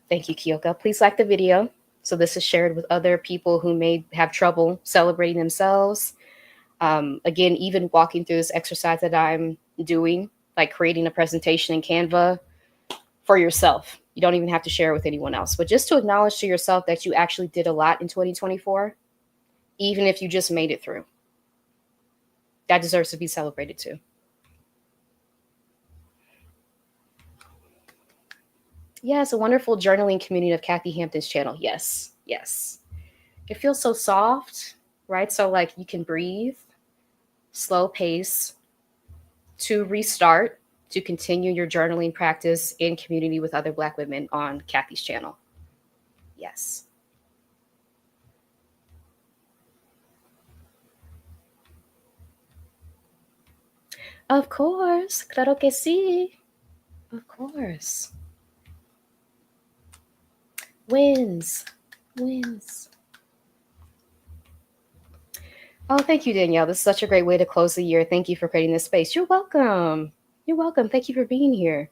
Thank you, Kyoka. Please like the video. So this is shared with other people who may have trouble celebrating themselves. Again, even walking through this exercise that I'm doing, like creating a presentation in Canva for yourself. You don't even have to share it with anyone else, but just to acknowledge to yourself that you actually did a lot in 2024, even if you just made it through. That deserves to be celebrated too. Yeah, it's a wonderful journaling community of Kathy Hampton's channel. Yes, yes. It feels so soft, right? So like you can breathe, slow pace to restart, to continue your journaling practice in community with other Black women on Kathy's channel. Yes. Of course. Claro que sí. Of course. Wins. Wins. Oh, thank you, Danielle. This is such a great way to close the year. Thank you for creating this space. You're welcome. You're welcome. Thank you for being here.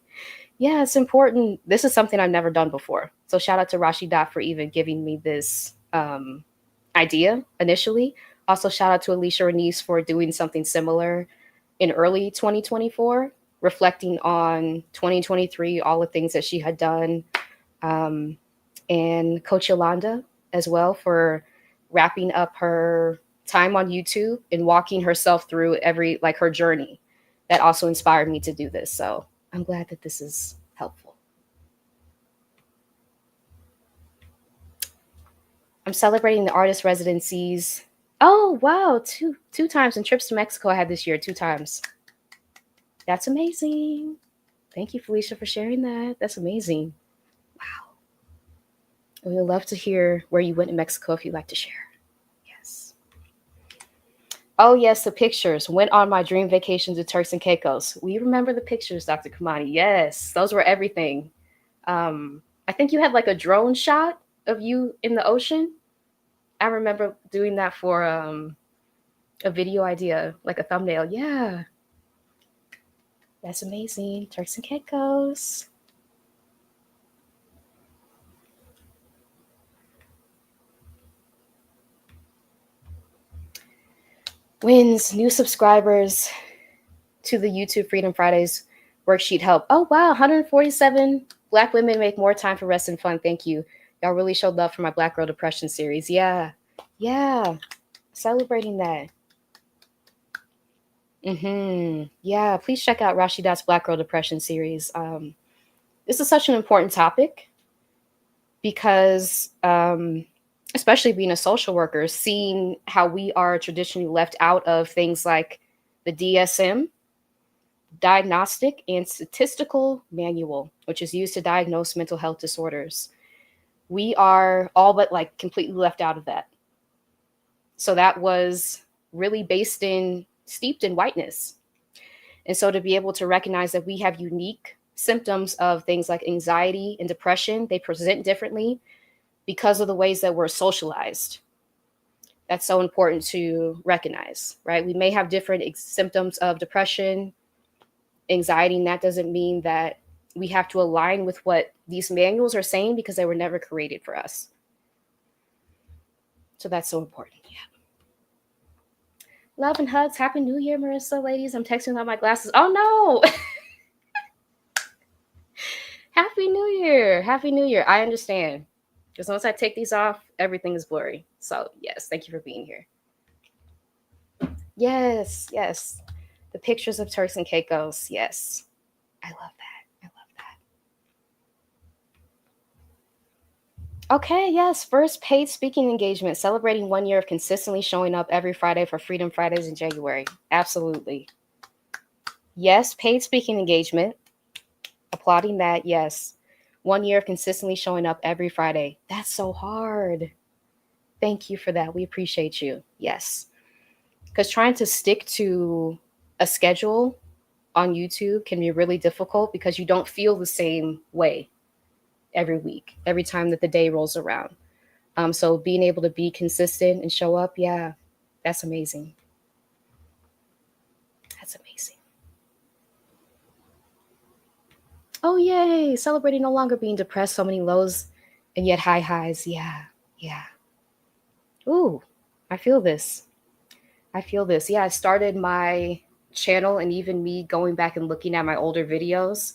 Yeah, it's important. This is something I've never done before. So shout out to Rashidat for even giving me this idea initially. Also, shout out to Alicia Renise for doing something similar in early 2024, reflecting on 2023, all the things that she had done, And Coach Yolanda as well for wrapping up her time on YouTube and walking herself through her journey. That also inspired me to do this. So I'm glad that this is helpful. I'm celebrating the artist residencies. Oh wow, two times, and trips to Mexico I had this year 2 times. That's amazing. Thank you, Felicia, for sharing that. That's amazing. Wow. We would love to hear where you went in Mexico if you'd like to share. Yes. Oh yes, the pictures. Went on my dream vacation to Turks and Caicos. We remember the pictures, Dr. Kamani. Yes, those were everything. I think you had like a drone shot of you in the ocean. I remember doing that for a video idea, like a thumbnail. Yeah, that's amazing. Turks and Caicos. Wins, new subscribers to the YouTube Freedom Fridays worksheet help. Oh, wow, 147 Black women make more time for rest and fun. Thank you. Y'all really showed love for my Black Girl Depression series. Yeah, celebrating that. Yeah, please check out Rashidat's Black Girl Depression series. This is such an important topic because, especially being a social worker, seeing how we are traditionally left out of things like the DSM, Diagnostic and Statistical Manual, which is used to diagnose mental health disorders. We are all but like completely left out of that. So that was really steeped in whiteness. And so to be able to recognize that we have unique symptoms of things like anxiety and depression, they present differently because of the ways that we're socialized. That's so important to recognize, right? We may have different symptoms of depression, anxiety, and that doesn't mean that we have to align with what these manuals are saying because they were never created for us. So that's so important. Yeah. Love and hugs. Happy New Year, Marissa, ladies. I'm texting without my glasses. Oh no. Happy New Year. Happy New Year. I understand. Because once I take these off, everything is blurry. So yes, thank you for being here. Yes. The pictures of Turks and Caicos. Yes. I love that. Okay, yes. First paid speaking engagement, celebrating 1 year of consistently showing up every Friday for Freedom Fridays in January. Absolutely. Yes, paid speaking engagement. Applauding that, yes. 1 year of consistently showing up every Friday. That's so hard. Thank you for that. We appreciate you. Yes. Because trying to stick to a schedule on YouTube can be really difficult because you don't feel the same way every week, every time that the day rolls around. So being able to be consistent and show up, yeah, that's amazing. That's amazing. Oh, yay. Celebrating no longer being depressed, so many lows and yet high highs. Yeah. Ooh, I feel this. Yeah, I started my channel and even me going back and looking at my older videos,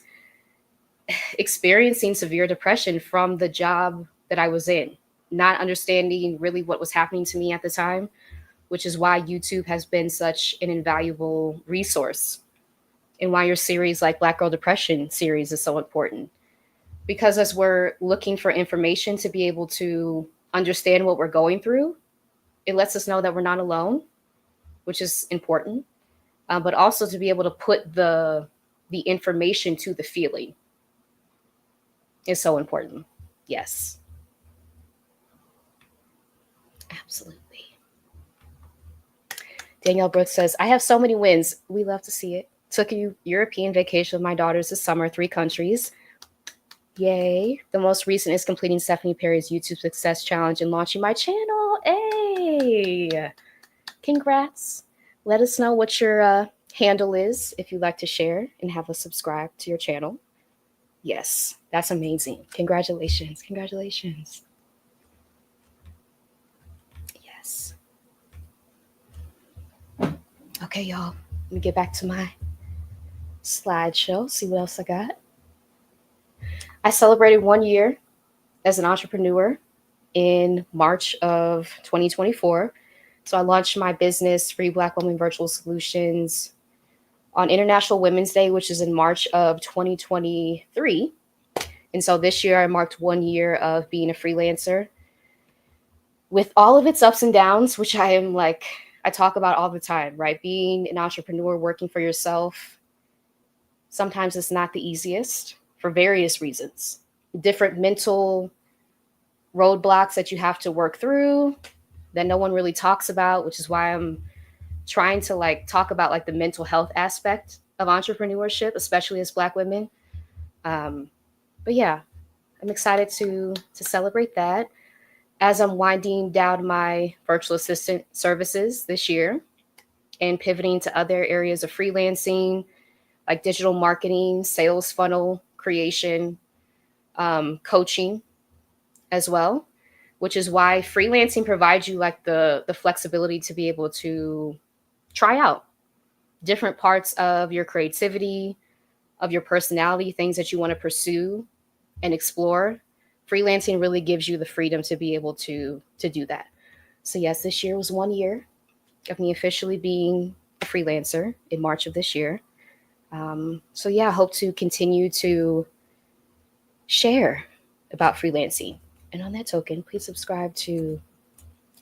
experiencing severe depression from the job that I was in, not understanding really what was happening to me at the time, which is why YouTube has been such an invaluable resource and why your series like Black Girl Depression series is so important. Because as we're looking for information to be able to understand what we're going through, it lets us know that we're not alone, which is important, but also to be able to put the information to the feeling is so important. Yes, absolutely. Danielle Brooks says, I have so many wins. We love to see it. Took a European vacation with my daughters this summer, 3 countries. Yay. The most recent is completing Stephanie Perry's YouTube Success Challenge and launching my channel. Hey, congrats. Let us know what your handle is if you'd like to share and have us subscribe to your channel. Yes, that's amazing. Congratulations. Yes. Okay, y'all. Let me get back to my slideshow, see what else I got. I celebrated 1 year as an entrepreneur in March of 2024. So I launched my business, Free Black Women Virtual Solutions, on International Women's Day, which is in March of 2023. And so this year I marked 1 year of being a freelancer with all of its ups and downs, which I talk about all the time, right? Being an entrepreneur, working for yourself, sometimes it's not the easiest for various reasons. Different mental roadblocks that you have to work through that no one really talks about, which is why I'm trying to talk about the mental health aspect of entrepreneurship, especially as Black women. But yeah, I'm excited to celebrate that as I'm winding down my virtual assistant services this year and pivoting to other areas of freelancing, like digital marketing, sales funnel creation, coaching as well, which is why freelancing provides you the flexibility to be able to try out different parts of your creativity, of your personality, things that you want to pursue and explore. Freelancing really gives you the freedom to be able to do that. So yes, this year was 1 year of me officially being a freelancer in March of this year. So yeah, I hope to continue to share about freelancing. And on that token, please subscribe to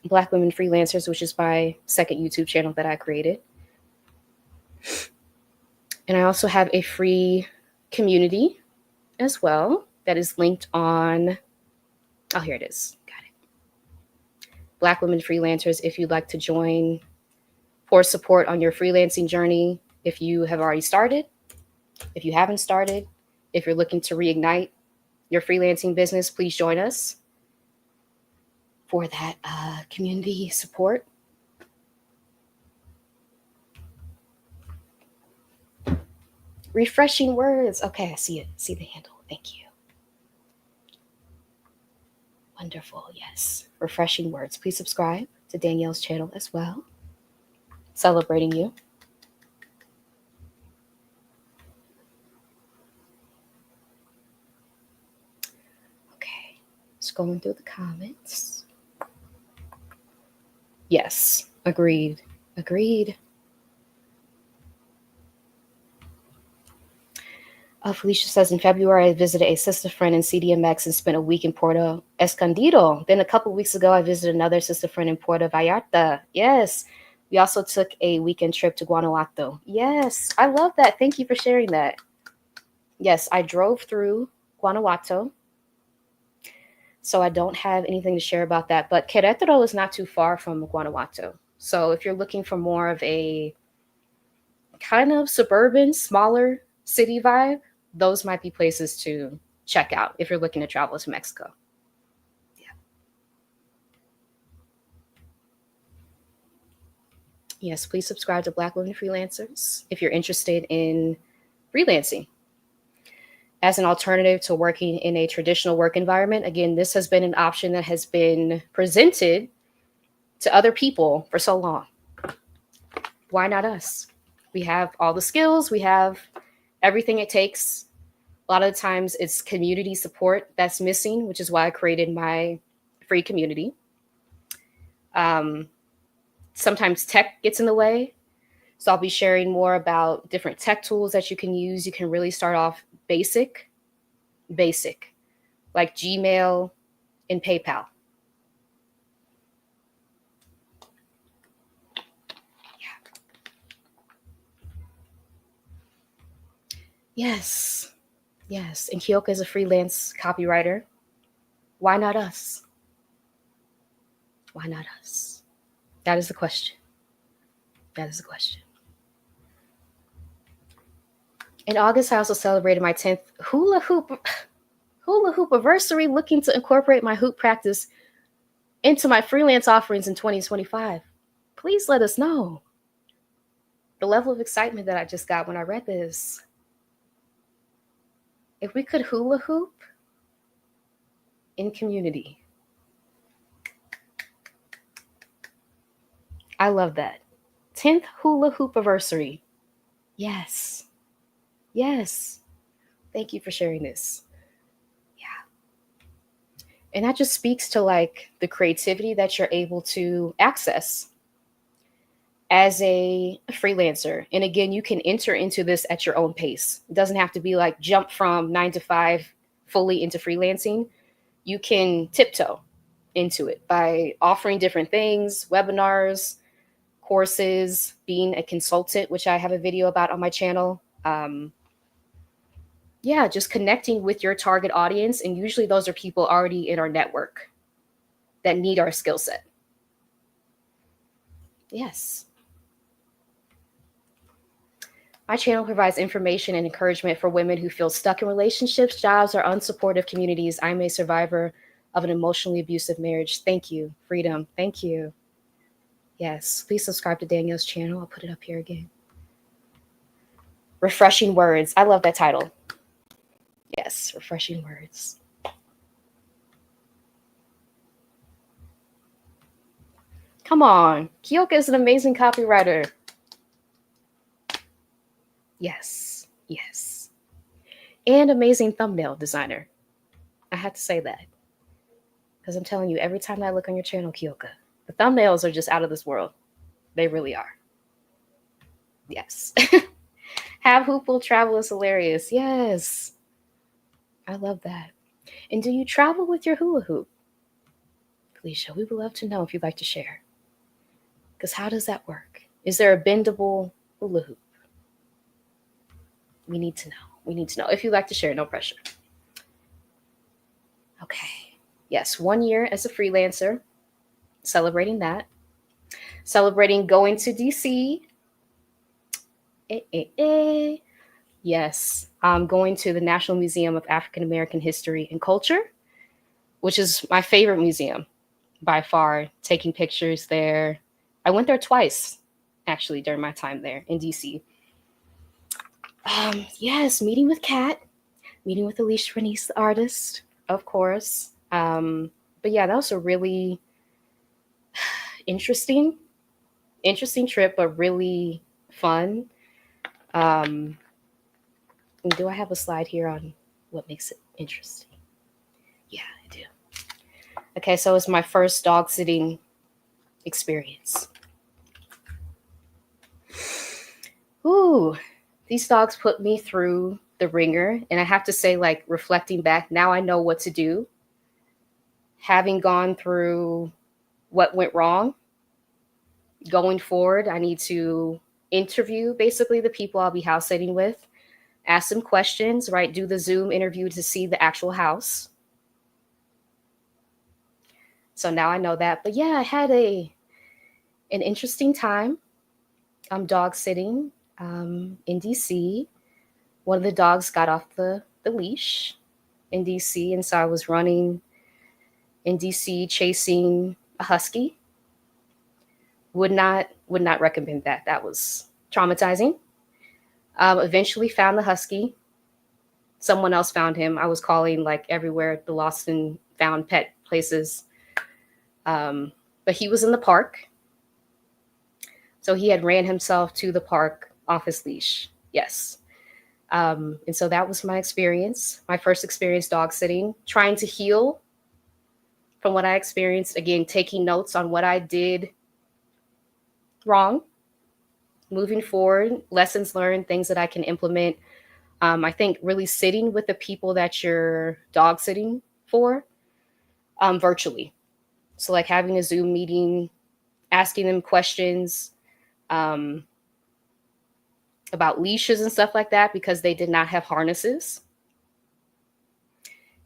Black Women Freelancers, which is my second YouTube channel that I created. And I also have a free community as well that is linked on, oh, here it is. Got it. Black Women Freelancers, if you'd like to join for support on your freelancing journey, if you have already started, if you haven't started, if you're looking to reignite your freelancing business, please join us for that community support. Refreshing words. Okay, I see it. See the handle. Thank you. Wonderful. Yes. Refreshing words. Please subscribe to Danielle's channel as well. Celebrating you. Okay. Scrolling through the comments. Yes. Agreed. Agreed. Felicia says, in February, I visited a sister friend in CDMX and spent a week in Puerto Escondido. Then a couple weeks ago, I visited another sister friend in Puerto Vallarta. Yes. We also took a weekend trip to Guanajuato. Yes. I love that. Thank you for sharing that. Yes, I drove through Guanajuato, so I don't have anything to share about that. But Querétaro is not too far from Guanajuato. So if you're looking for more of a kind of suburban, smaller city vibe, those might be places to check out if you're looking to travel to Mexico. Yeah. Yes, please subscribe to Black Women Freelancers if you're interested in freelancing as an alternative to working in a traditional work environment. Again, this has been an option that has been presented to other people for so long. Why not us? We have all the skills, we have everything it takes. A lot of the times it's community support that's missing, which is why I created my free community. Sometimes tech gets in the way. So I'll be sharing more about different tech tools that you can use. You can really start off basic, like Gmail and PayPal. Yeah. Yes. Yes. And Kyoka is a freelance copywriter. Why not us? Why not us? That is the question. That is the question. In August, I also celebrated my 10th hula hoop anniversary, looking to incorporate my hoop practice into my freelance offerings in 2025. Please let us know the level of excitement that I just got when I read this. If we could hula hoop in community. I love that. 10th hula hoop anniversary. Yes. Yes. Thank you for sharing this. Yeah. And that just speaks to like the creativity that you're able to access as a freelancer. And again, you can enter into this at your own pace. It doesn't have to be like jump from 9 to 5 fully into freelancing. You can tiptoe into it by offering different things, webinars, courses, being a consultant, which I have a video about on my channel. Yeah, just connecting with your target audience. And usually those are people already in our network that need our skill set. Yes. My channel provides information and encouragement for women who feel stuck in relationships, jobs, or unsupportive communities. I'm a survivor of an emotionally abusive marriage. Thank you, Freedom. Thank you. Yes, please subscribe to Danielle's channel. I'll put it up here again. Refreshing Words. I love that title. Yes, Refreshing Words. Come on. Kyoka is an amazing copywriter. Yes, yes. And amazing thumbnail designer. I had to say that. Because I'm telling you, every time I look on your channel, Kyoka, the thumbnails are just out of this world. They really are. Yes. Have Hoop will travel is hilarious. Yes. I love that. And do you travel with your hula hoop? Felicia, we would love to know if you'd like to share. Because how does that work? Is there a bendable hula hoop? We need to know. We need to know. If you'd like to share, no pressure. Okay. Yes, 1 year as a freelancer, celebrating that. Celebrating going to DC. Yes, I'm going to the National Museum of African American History and Culture, which is my favorite museum by far, taking pictures there. I went there twice, actually, during my time there in DC. Yes, meeting with Kat, meeting with Alicia Renice, the artist, of course. But yeah, that was a really interesting trip, but really fun. Do I have a slide here on what makes it interesting? Yeah, I do. Okay, so it's my first dog sitting experience. Ooh, these dogs put me through the ringer. And I have to say, like, reflecting back, now I know what to do. Having gone through what went wrong, going forward, I need to interview basically the people I'll be house sitting with, ask them questions, right? Do the Zoom interview to see the actual house. So now I know that. But yeah, I had an interesting time. I'm dog sitting in DC. One of the dogs got off the leash in DC, and so I was running in DC chasing a husky. Would not recommend that. That was traumatizing. Eventually found the husky. Someone else found him. I was calling like everywhere, the lost and found pet places. But he was in the park. So he had ran himself to the park off his leash. Yes. And so that was my experience, my first experience dog sitting, trying to heal from what I experienced. Again, taking notes on what I did wrong, moving forward, lessons learned, things that I can implement. I think really sitting with the people that you're dog sitting for virtually. So like having a Zoom meeting, asking them questions about leashes and stuff like that, because they did not have harnesses.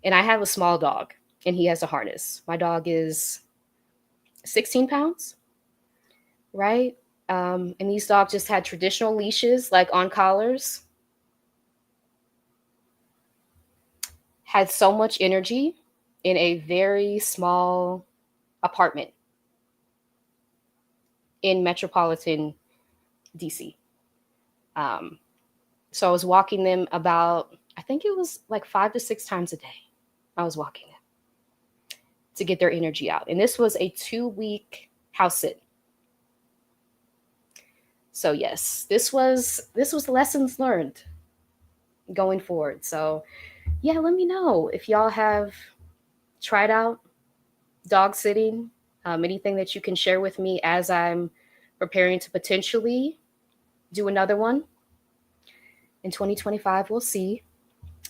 And I have a small dog and he has a harness. My dog is 16 pounds, right? And these dogs just had traditional leashes, like on collars. Had so much energy in a very small apartment in metropolitan DC. So I was walking them about, I think it was like 5 to 6 times a day. I was walking them to get their energy out. And this was a 2-week house sit. So yes, this was lessons learned going forward. So yeah, let me know if y'all have tried out dog sitting. Anything that you can share with me as I'm preparing to potentially do another one in 2025, we'll see.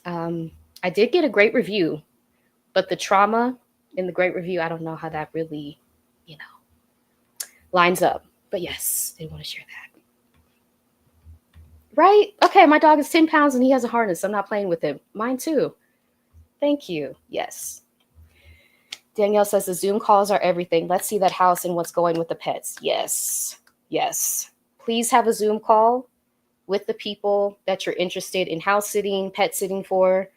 I did get a great review, but the trauma in the great review, I don't know how that really, lines up. But yes, I want to share that. Right? Okay, my dog is 10 pounds and he has a harness. I'm not playing with him. Mine too. Thank you. Yes. Danielle says the Zoom calls are everything. Let's see that house and what's going with the pets. Yes. Yes. Please have a Zoom call with the people that you're interested in house sitting, pet sitting for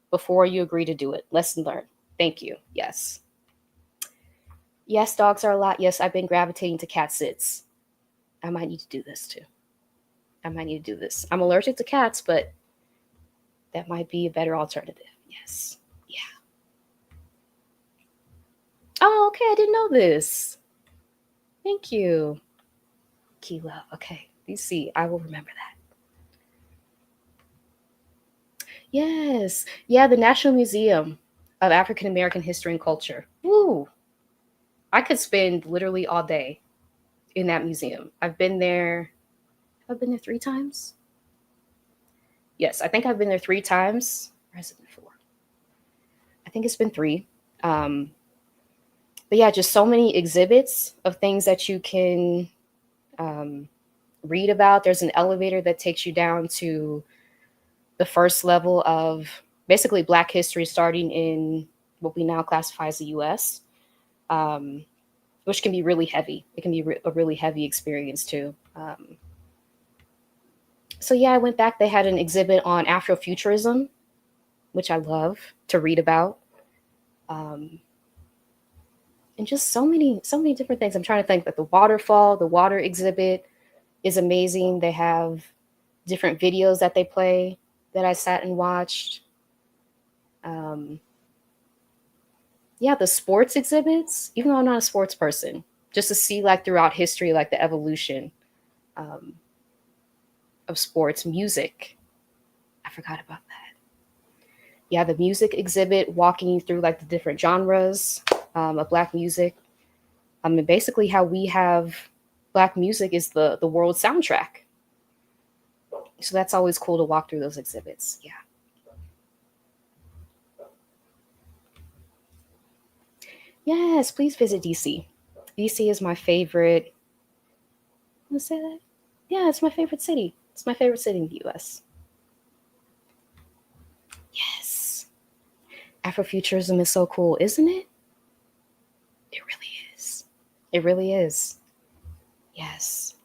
before you agree to do it. Lesson learned. Thank you. Yes. Yes, dogs are a lot. Yes, I've been gravitating to cat sits. I might need to do this too. I'm allergic to cats, but that might be a better alternative. Yes. Yeah. Oh, okay. I didn't know this. Thank you. Key love. Okay. You see, I will remember that. Yes. Yeah, the National Museum of African American History and Culture. Woo. I could spend literally all day in that museum. I've been there 3 times. Yes, I think I've been there 3 times. Or has it been 4? I think it's been 3. But yeah, just so many exhibits of things that you can read about. There's an elevator that takes you down to the first level of basically Black history, starting in what we now classify as the U.S., which can be really heavy. It can be a really heavy experience too. So yeah, I went back. They had an exhibit on Afrofuturism, which I love to read about. And just so many different things. I'm trying to think, like the water exhibit is amazing. They have different videos that they play that I sat and watched. Yeah, the sports exhibits, even though I'm not a sports person, just to see like throughout history, like the evolution of sports, music. I forgot about that. Yeah, the music exhibit, walking you through like the different genres of Black music. And basically how we have Black music is the world soundtrack. So that's always cool to walk through those exhibits. Yeah. Yes, please visit DC. DC is my favorite. Let's say that. Yeah, it's my favorite city. It's my favorite city in the US. Yes. Afrofuturism is so cool, isn't it? It really is. It really is. Yes.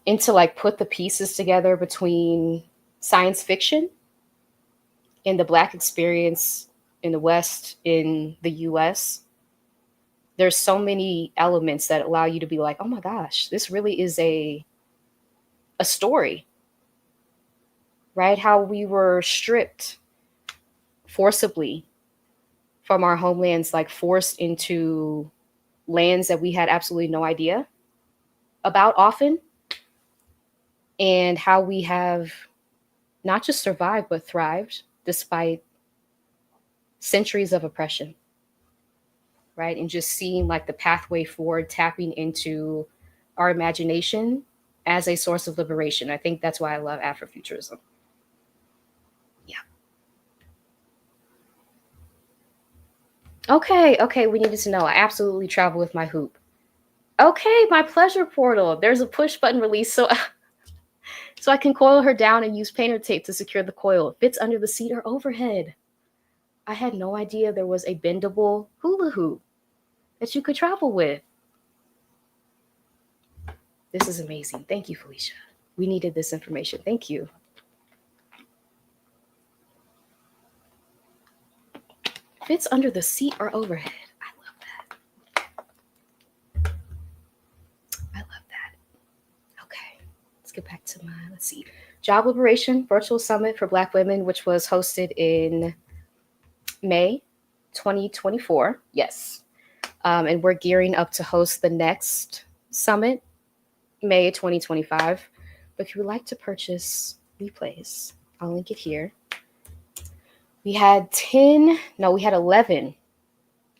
And to like put the pieces together between science fiction and the Black experience in the West, in the US, there's so many elements that allow you to be like, oh my gosh, this really is a story, right? How we were stripped forcibly from our homelands, like forced into lands that we had absolutely no idea about often, and how we have not just survived, but thrived despite centuries of oppression, right? And just seeing like the pathway forward, tapping into our imagination as a source of liberation. I think that's why I love Afrofuturism. Yeah. Okay, we needed to know. I absolutely travel with my hoop. Okay, my pleasure portal. There's a push button release, so I can coil her down and use painter tape to secure the coil. It fits under the seat or overhead. I had no idea there was a bendable hula hoop that you could travel with. This is amazing. Thank you, Felicia. We needed this information. Thank you. Fits under the seat or overhead. I love that. I love that. Okay, let's get back to let's see. Job Liberation Virtual Summit for Black Women, which was hosted in May 2024. Yes. And we're gearing up to host the next summit, May 2025. But if you would like to purchase replays, I'll link it here. We had 11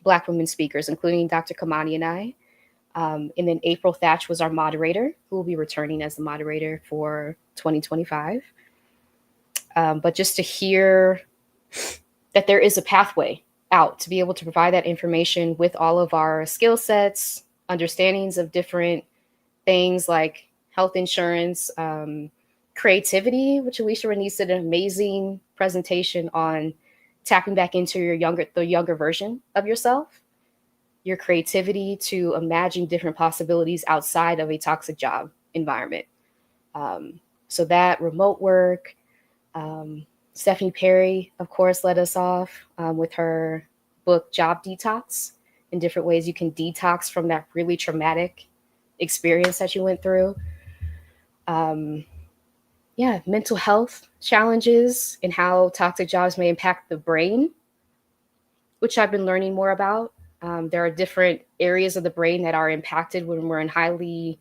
Black women speakers, including Dr. Kamani and I. And then April Thatch was our moderator, who will be returning as the moderator for 2025. But just to hear that there is a pathway out to be able to provide that information with all of our skill sets, understandings of different things like health insurance, creativity, which Alicia Renee did an amazing presentation on tapping back into the younger version of yourself, your creativity to imagine different possibilities outside of a toxic job environment. So that remote work, Stephanie Perry, of course, led us off with her book, Job Detox, and different ways you can detox from that really traumatic experience that you went through. Mental health challenges and how toxic jobs may impact the brain, which I've been learning more about. There are different areas of the brain that are impacted when we're in highly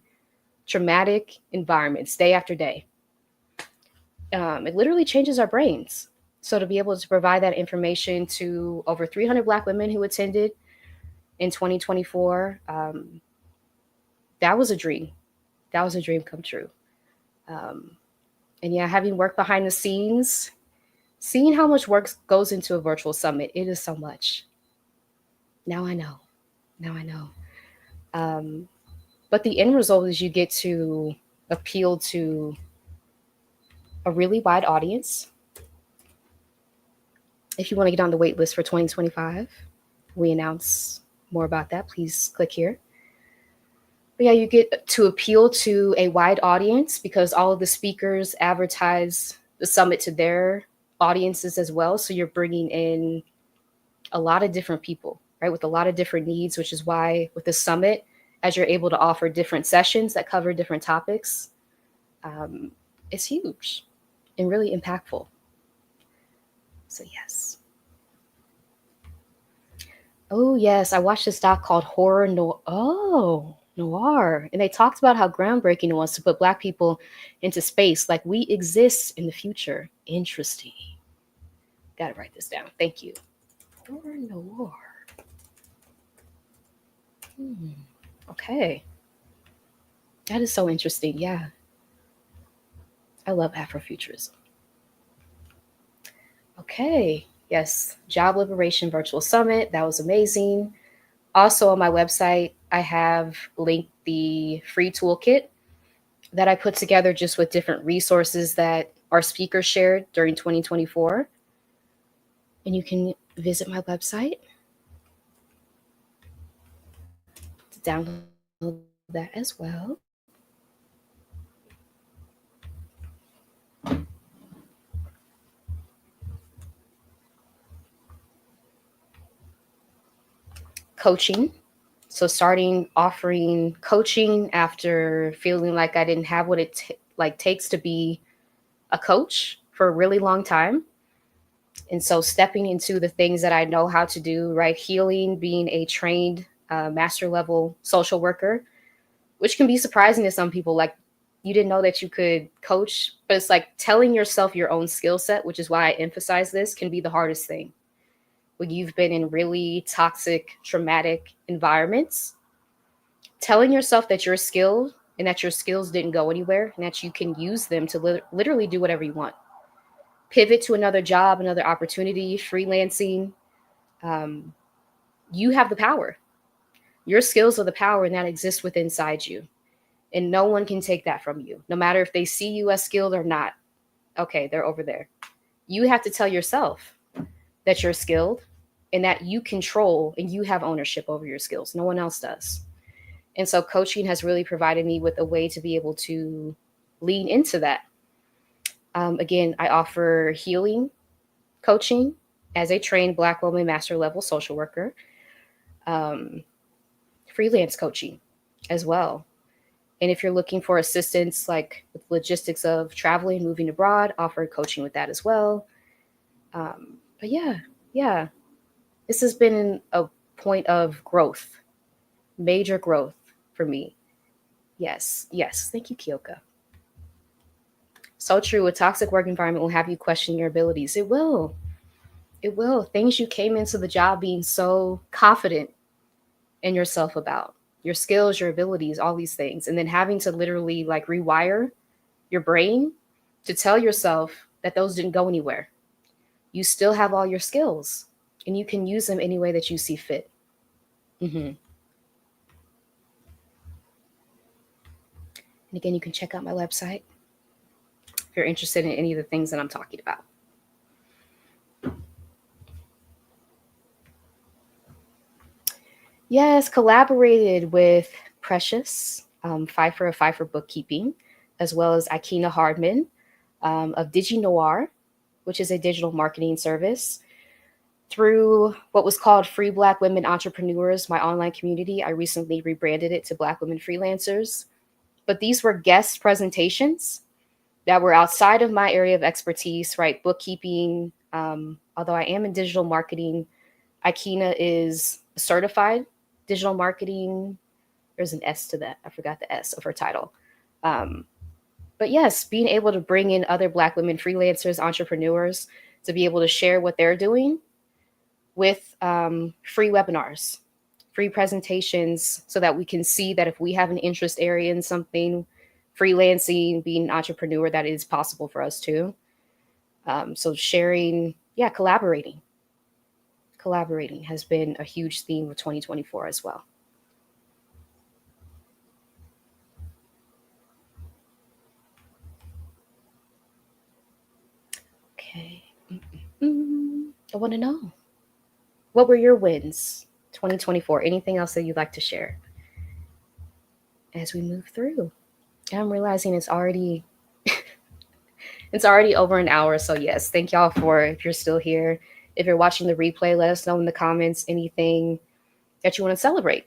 traumatic environments day after day. It literally changes our brains. So to be able to provide that information to over 300 Black women who attended in 2024, that was a dream. That was a dream come true. And having worked behind the scenes, seeing how much work goes into a virtual summit, it is so much. Now I know. But the end result is you get to appeal to a really wide audience. If you want to get on the wait list for 2025, we announce more about that. Please click here. But you get to appeal to a wide audience because all of the speakers advertise the summit to their audiences as well. So you're bringing in a lot of different people, right, with a lot of different needs, which is why with the summit, as you're able to offer different sessions that cover different topics, it's huge and really impactful. So yes. Oh yes, I watched this doc called Horror Noir, and they talked about how groundbreaking it was to put Black people into space, like we exist in the future. Interesting. Gotta write this down. Thank you. Horror Noir. Okay. That is so interesting. Yeah. I love Afrofuturism. Okay. Yes. Job Liberation Virtual Summit. That was amazing. Also on my website, I have linked the free toolkit that I put together just with different resources that our speakers shared during 2024. And you can visit my website to download that as well. Coaching. So starting offering coaching after feeling like I didn't have what it takes to be a coach for a really long time. And so stepping into the things that I know how to do, right? Healing, being a trained master level social worker, which can be surprising to some people. Like you didn't know that you could coach, but it's like telling yourself your own skill set, which is why I emphasize this, can be the hardest thing. When you've been in really toxic, traumatic environments, telling yourself that you're skilled and that your skills didn't go anywhere and that you can use them to literally do whatever you want. Pivot to another job, another opportunity, freelancing. You have the power. Your skills are the power, and that exists within inside you. And no one can take that from you, no matter if they see you as skilled or not. Okay, they're over there. You have to tell yourself that you're skilled and that you control and you have ownership over your skills. No one else does. And so coaching has really provided me with a way to be able to lean into that. Again, I offer healing coaching as a trained Black woman master level social worker, freelance coaching as well. And if you're looking for assistance, like with logistics of traveling, moving abroad, offer coaching with that as well. But yeah, this has been a point of growth, major growth for me. Yes. Thank you, Kyoka. So true. A toxic work environment will have you question your abilities. It will. It will. Things you came into the job being so confident in yourself about, your skills, your abilities, all these things. And then having to literally like rewire your brain to tell yourself that those didn't go anywhere. You still have all your skills and you can use them any way that you see fit. And again, you can check out my website if you're interested in any of the things that I'm talking about. Yes, collaborated with Precious, Pfeiffer of Pfeiffer Bookkeeping, as well as Akina Hardman of DigiNoir, which is a digital marketing service. Through what was called Free Black Women Entrepreneurs, my online community, I recently rebranded it to Black Women Freelancers. But these were guest presentations that were outside of my area of expertise, right? Bookkeeping. Although I am in digital marketing, Akina is certified digital marketing. There's an S to that. I forgot the S of her title. Um, but yes, being able to bring in other Black women freelancers, entrepreneurs, to be able to share what they're doing with free webinars, free presentations, so that we can see that if we have an interest area in something, freelancing, being an entrepreneur, that it is possible for us too. So sharing, yeah, collaborating. Collaborating has been a huge theme of 2024 as well. Okay. I want to know, what were your wins 2024? Anything else that you'd like to share as we move through? And I'm realizing it's already over an hour. So yes, thank y'all for, if you're still here. If you're watching the replay, let us know in the comments anything that you want to celebrate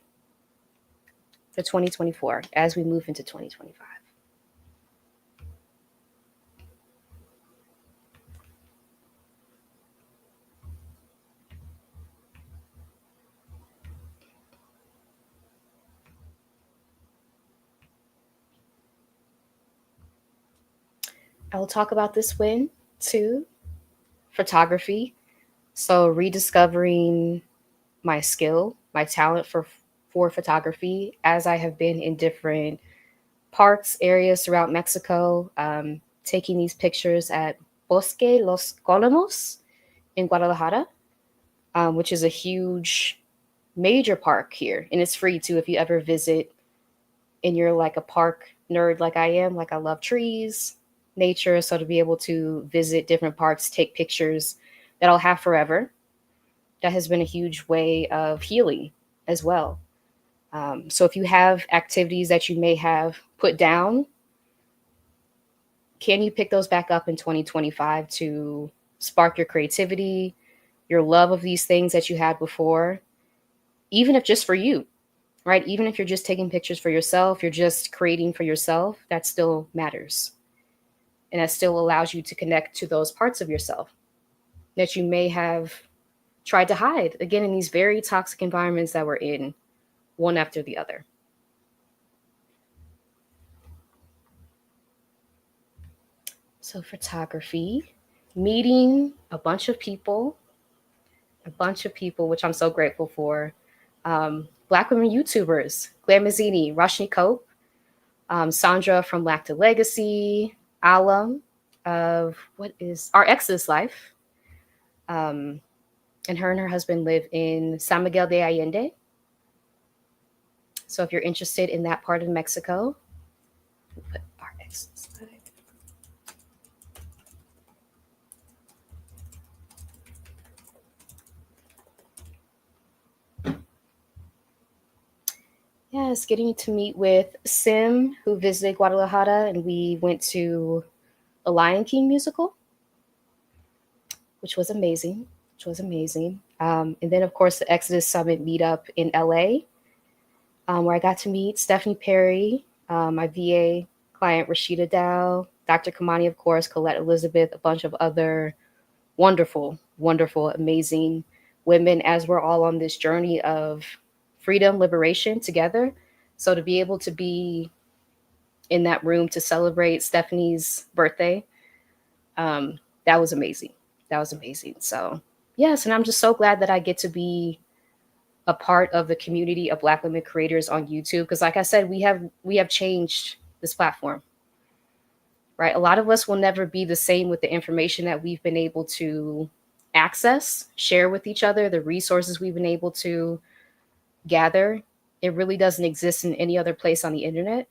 for 2024 as we move into 2025. I will talk about this win too, photography. So rediscovering my skill, my talent for photography, as I have been in different parks, areas throughout Mexico, taking these pictures at Bosque Los Colomos in Guadalajara, which is a huge, major park here. And it's free too if you ever visit and you're like a park nerd like I am. Like I love trees, nature. So to be able to visit different parks, take pictures that I'll have forever, that has been a huge way of healing as well. So if you have activities that you may have put down, can you pick those back up in 2025 to spark your creativity, your love of these things that you had before, even if just for you, right? Even if you're just taking pictures for yourself, you're just creating for yourself, that still matters. And that still allows you to connect to those parts of yourself that you may have tried to hide, again, in these very toxic environments that we're in, one after the other. So, photography, meeting a bunch of people, which I'm so grateful for. Black women YouTubers, Glamazini, Rashni Cope, Sandra from Lack to Legacy, Alam of what is Our Ex's Life. And her and her husband live in San Miguel de Allende. So if you're interested in that part of Mexico, put Our Ex's Life. Yes, getting to meet with Sim, who visited Guadalajara, and we went to a Lion King musical, which was amazing. And then, of course, the Exodus Summit meetup in LA, where I got to meet Stephanie Perry, my VA client Rashidat, Dr. Kamani, of course, Colette Elizabeth, a bunch of other wonderful, wonderful, amazing women as we're all on this journey of freedom, liberation together. So to be able to be in that room to celebrate Stephanie's birthday, that was amazing. That was amazing. So Yes, and I'm just so glad that I get to be a part of the community of Black women creators on YouTube, because like I said, we have changed this platform, right? A lot of us will never be the same with the information that we've been able to access, share with each other, the resources we've been able to gather. It really doesn't exist in any other place on the internet,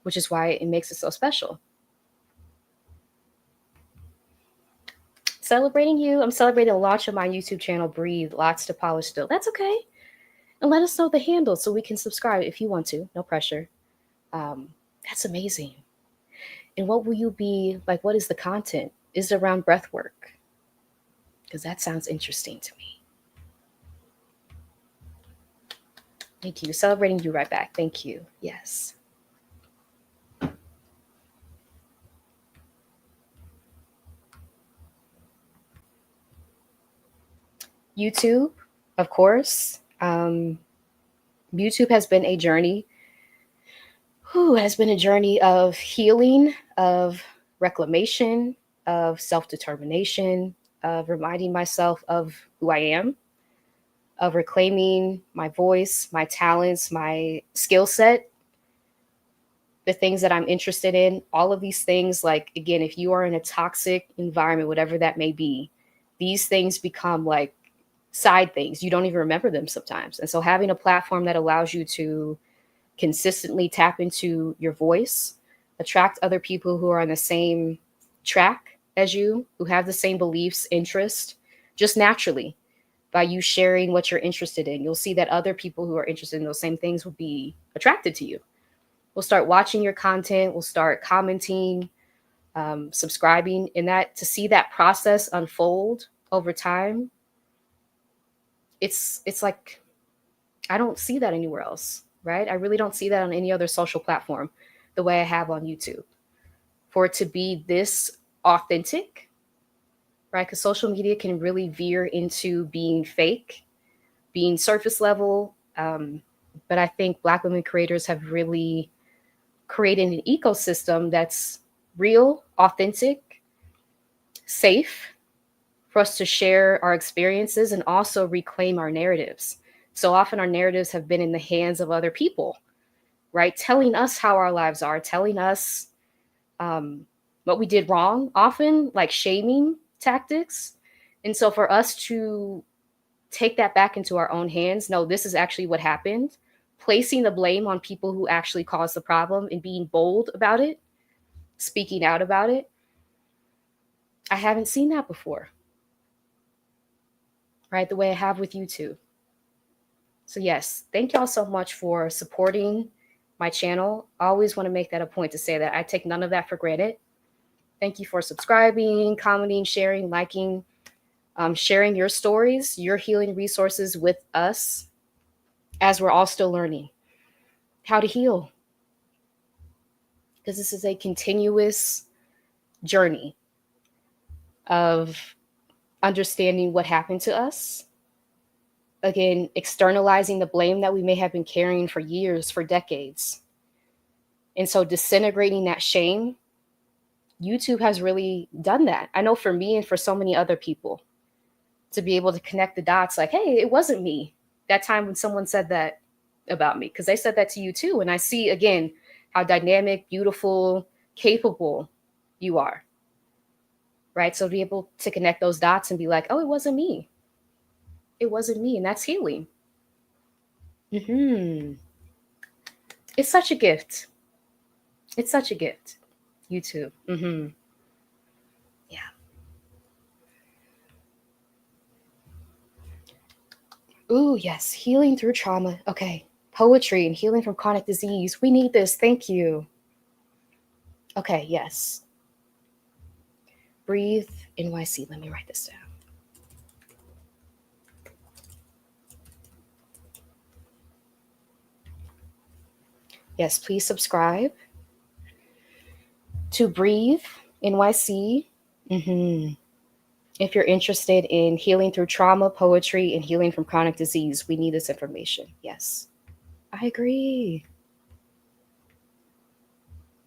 which is why it makes it so special. Celebrating you. I'm celebrating the launch of my YouTube channel, Breathe. Lots to polish still. That's okay. And let us know the handle so we can subscribe if you want to. No pressure. That's amazing. And what will you be like? What is the content? Is it around breath work? Because that sounds interesting to me. Thank you. Celebrating you right back. Thank you. Yes. YouTube, of course. YouTube has been a journey. Has been a journey of healing, of reclamation, of self-determination, of reminding myself of who I am, of reclaiming my voice, my talents, my skill set, the things that I'm interested in, all of these things. Like, again, if you are in a toxic environment, whatever that may be, these things become like side things. You don't even remember them sometimes. And so having a platform that allows you to consistently tap into your voice, attract other people who are on the same track as you, who have the same beliefs, interests, just naturally by you sharing what you're interested in. You'll see that other people who are interested in those same things will be attracted to you. We'll start watching your content, we'll start commenting, subscribing, and that to see that process unfold over time, it's like I don't see that anywhere else, right? I really don't see that on any other social platform the way I have on YouTube. For it to be this authentic, right? Because social media can really veer into being fake, being surface level. But I think Black women creators have really created an ecosystem that's real, authentic, safe for us to share our experiences and also reclaim our narratives. So often our narratives have been in the hands of other people, right? Telling us how our lives are, telling us what we did wrong, often like shaming tactics. And so for us to take that back into our own hands, no, this is actually what happened, placing the blame on people who actually caused the problem and being bold about it, speaking out about it. I haven't seen that before, right? The way I have with YouTube. So yes, thank y'all so much for supporting my channel. I always want to make that a point to say that I take none of that for granted. Thank you for subscribing, commenting, sharing, liking, sharing your stories, your healing resources with us as we're all still learning how to heal. Because this is a continuous journey of understanding what happened to us. Again, externalizing the blame that we may have been carrying for years, for decades. And so disintegrating that shame, YouTube has really done that. I know for me and for so many other people, to be able to connect the dots like, hey, it wasn't me that time when someone said that about me, because they said that to you too. And I see again how dynamic, beautiful, capable you are, right? So to be able to connect those dots and be like, oh, it wasn't me. It wasn't me. And that's healing. It's such a gift. It's such a gift. YouTube. Yeah. Ooh, yes. Healing through trauma. Okay. Poetry and healing from chronic disease. We need this. Thank you. Okay. Yes. Breathe NYC. Let me write this down. Yes, please subscribe to Breathe NYC. If you're interested in healing through trauma, poetry, and healing from chronic disease, we need this information. Yes, I agree.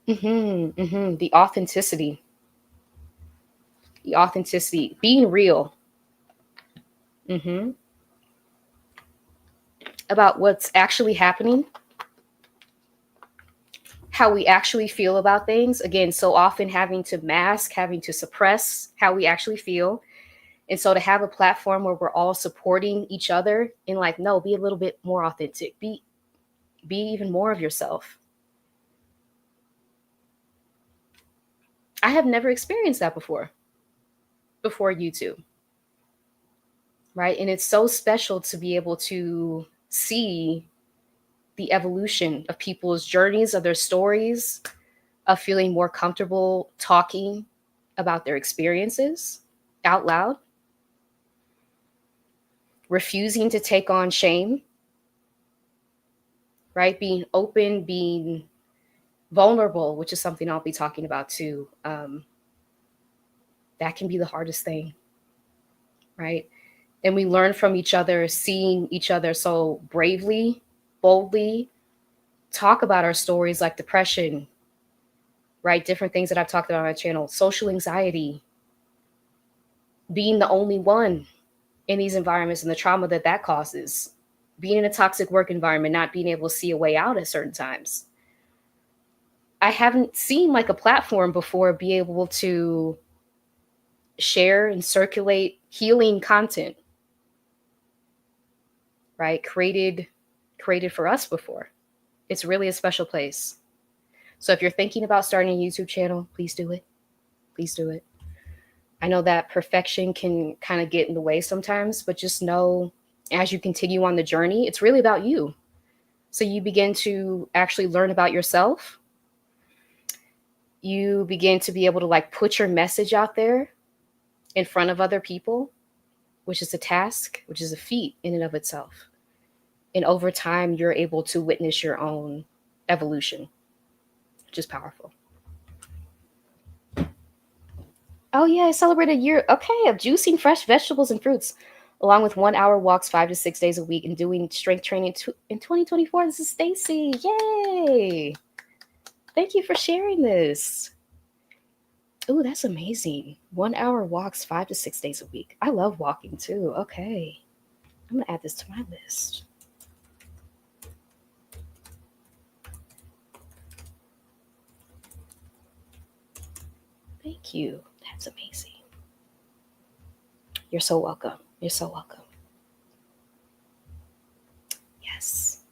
The authenticity, being real. Mm-hmm. About what's actually happening, how we actually feel about things. Again, so often having to mask, having to suppress how we actually feel. And so to have a platform where we're all supporting each other and like, no, be a little bit more authentic, be even more of yourself. I have never experienced that before YouTube, right? And it's so special to be able to see the evolution of people's journeys, of their stories, of feeling more comfortable talking about their experiences out loud, refusing to take on shame, right? Being open, being vulnerable, which is something I'll be talking about too. That can be the hardest thing, right? And we learn from each other, seeing each other so bravely, boldly talk about our stories like depression, right? Different things that I've talked about on my channel, social anxiety, being the only one in these environments and the trauma that that causes, being in a toxic work environment, not being able to see a way out at certain times. I haven't seen like a platform before be able to share and circulate healing content, right? Created for us before. It's really a special place. So if you're thinking about starting a YouTube channel, please do it. Please do it. I know that perfection can kind of get in the way sometimes, but just know as you continue on the journey, it's really about you. So you begin to actually learn about yourself. You begin to be able to like put your message out there in front of other people, which is a task, which is a feat in and of itself. And over time, you're able to witness your own evolution, which is powerful. Oh yeah, I celebrated a year, okay, of juicing fresh vegetables and fruits, along with 1 hour walks 5 to 6 days a week and doing strength training in 2024. This is Stacy. Yay! Thank you for sharing this. Oh, that's amazing. 1 hour walks 5 to 6 days a week. I love walking too. Okay. I'm gonna add this to my list. Thank you. That's amazing. You're so welcome. You're so welcome. Yes.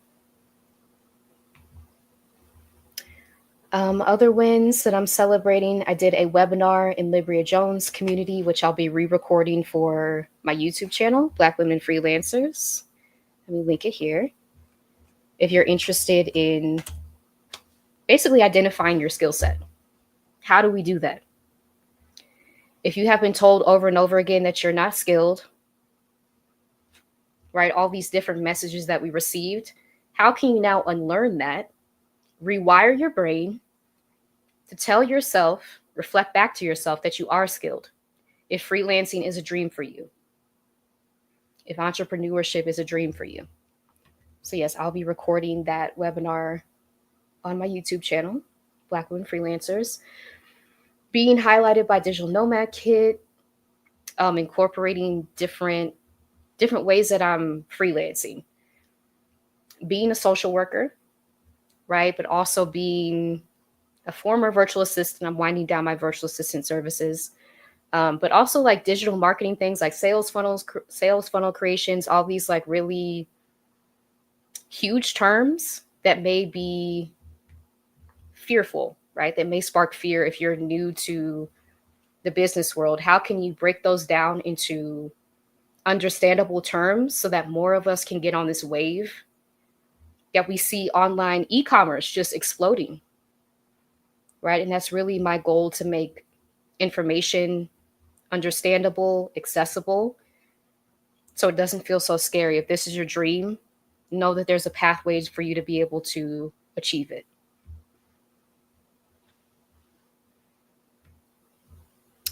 Other wins that I'm celebrating, I did a webinar in Libria Jones community, which I'll be re-recording for my YouTube channel, Black Women Freelancers. Let me link it here. If you're interested in basically identifying your skill set, how do we do that? If you have been told over and over again that you're not skilled, right? All these different messages that we received, how can you now unlearn that, rewire your brain to tell yourself, reflect back to yourself that you are skilled? If freelancing is a dream for you, if entrepreneurship is a dream for you. So yes, I'll be recording that webinar on my YouTube channel, Black Women Freelancers, being highlighted by Digital Nomad Kit, incorporating different ways that I'm freelancing, being a social worker, right? But also being a former virtual assistant. I'm winding down my virtual assistant services. But also like digital marketing things like sales funnels, sales funnel creations, all these like really huge terms that may be fearful, right? That may spark fear if you're new to the business world. How can you break those down into understandable terms so that more of us can get on this wave that we see online e-commerce just exploding, right? And that's really my goal, to make information understandable, accessible, so it doesn't feel so scary. If this is your dream, know that there's a pathway for you to be able to achieve it.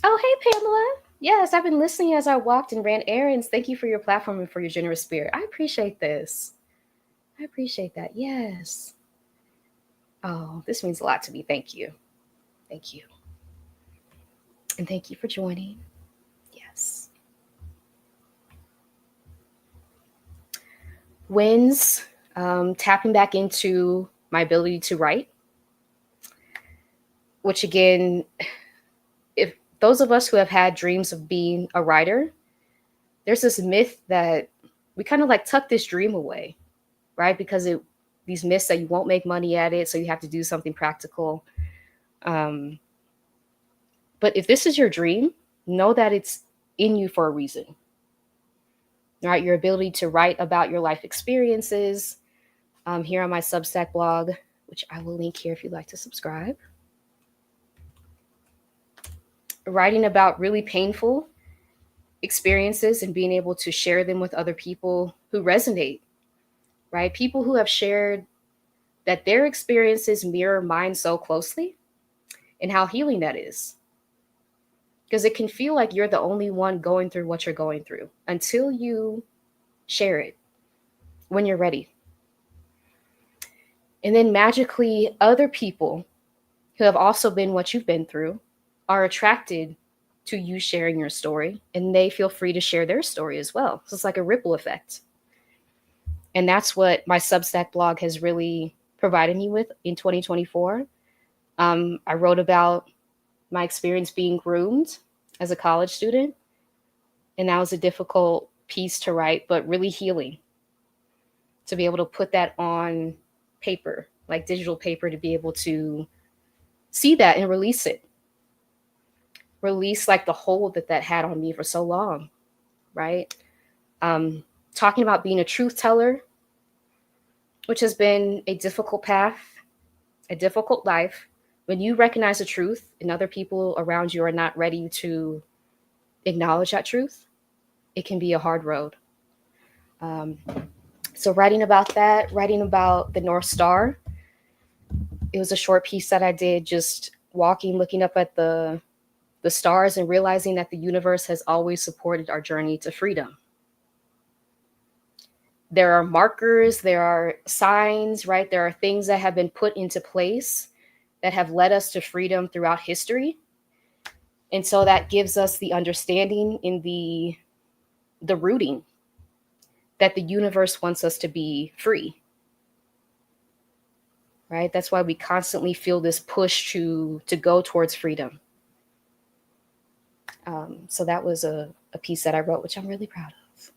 Oh, hey, Pamela. Yes, I've been listening as I walked and ran errands. Thank you for your platform and for your generous spirit. I appreciate this. I appreciate that. Yes. Oh, this means a lot to me. Thank you. Thank you. And thank you for joining. Yes. wins, tapping back into my ability to write, which again, if those of us who have had dreams of being a writer, there's this myth that we kind of like tuck this dream away, right? Because these myths that you won't make money at it, so you have to do something practical. But if this is your dream, know that it's in you for a reason, right? Your ability to write about your life experiences, here on my Substack blog, which I will link here if you'd like to subscribe. Writing about really painful experiences and being able to share them with other people who resonate, right? People who have shared that their experiences mirror mine so closely, and how healing that is. Because it can feel like you're the only one going through what you're going through until you share it when you're ready. And then magically, other people who have also been what you've been through are attracted to you sharing your story, and they feel free to share their story as well. So it's like a ripple effect. And that's what my Substack blog has really provided me with in 2024. I wrote about my experience being groomed as a college student, and that was a difficult piece to write, but really healing to be able to put that on paper, like digital paper, to be able to see that and release it. Release like the hold that had on me for so long, right? Talking about being a truth teller, which has been a difficult path, a difficult life. When you recognize the truth and other people around you are not ready to acknowledge that truth, it can be a hard road. So writing about that, writing about the North Star, it was a short piece that I did, just walking, looking up at the stars and realizing that the universe has always supported our journey to freedom. There are markers, there are signs, right? There are things that have been put into place that have led us to freedom throughout history. And so that gives us the understanding in the rooting that the universe wants us to be free, right? That's why we constantly feel this push to go towards freedom. So that was a piece that I wrote, which I'm really proud of.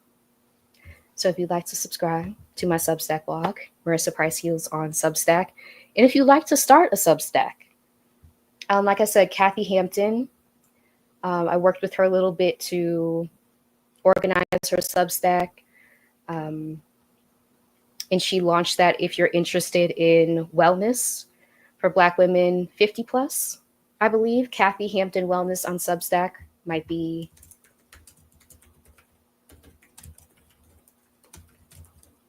So if you'd like to subscribe to my Substack blog, Marissa Price Heals on Substack. And if you'd like to start a Substack, like I said, Kathy Hampton, I worked with her a little bit to organize her Substack. And she launched that if you're interested in wellness for Black women 50 plus, I believe. Kathy Hampton Wellness on Substack might be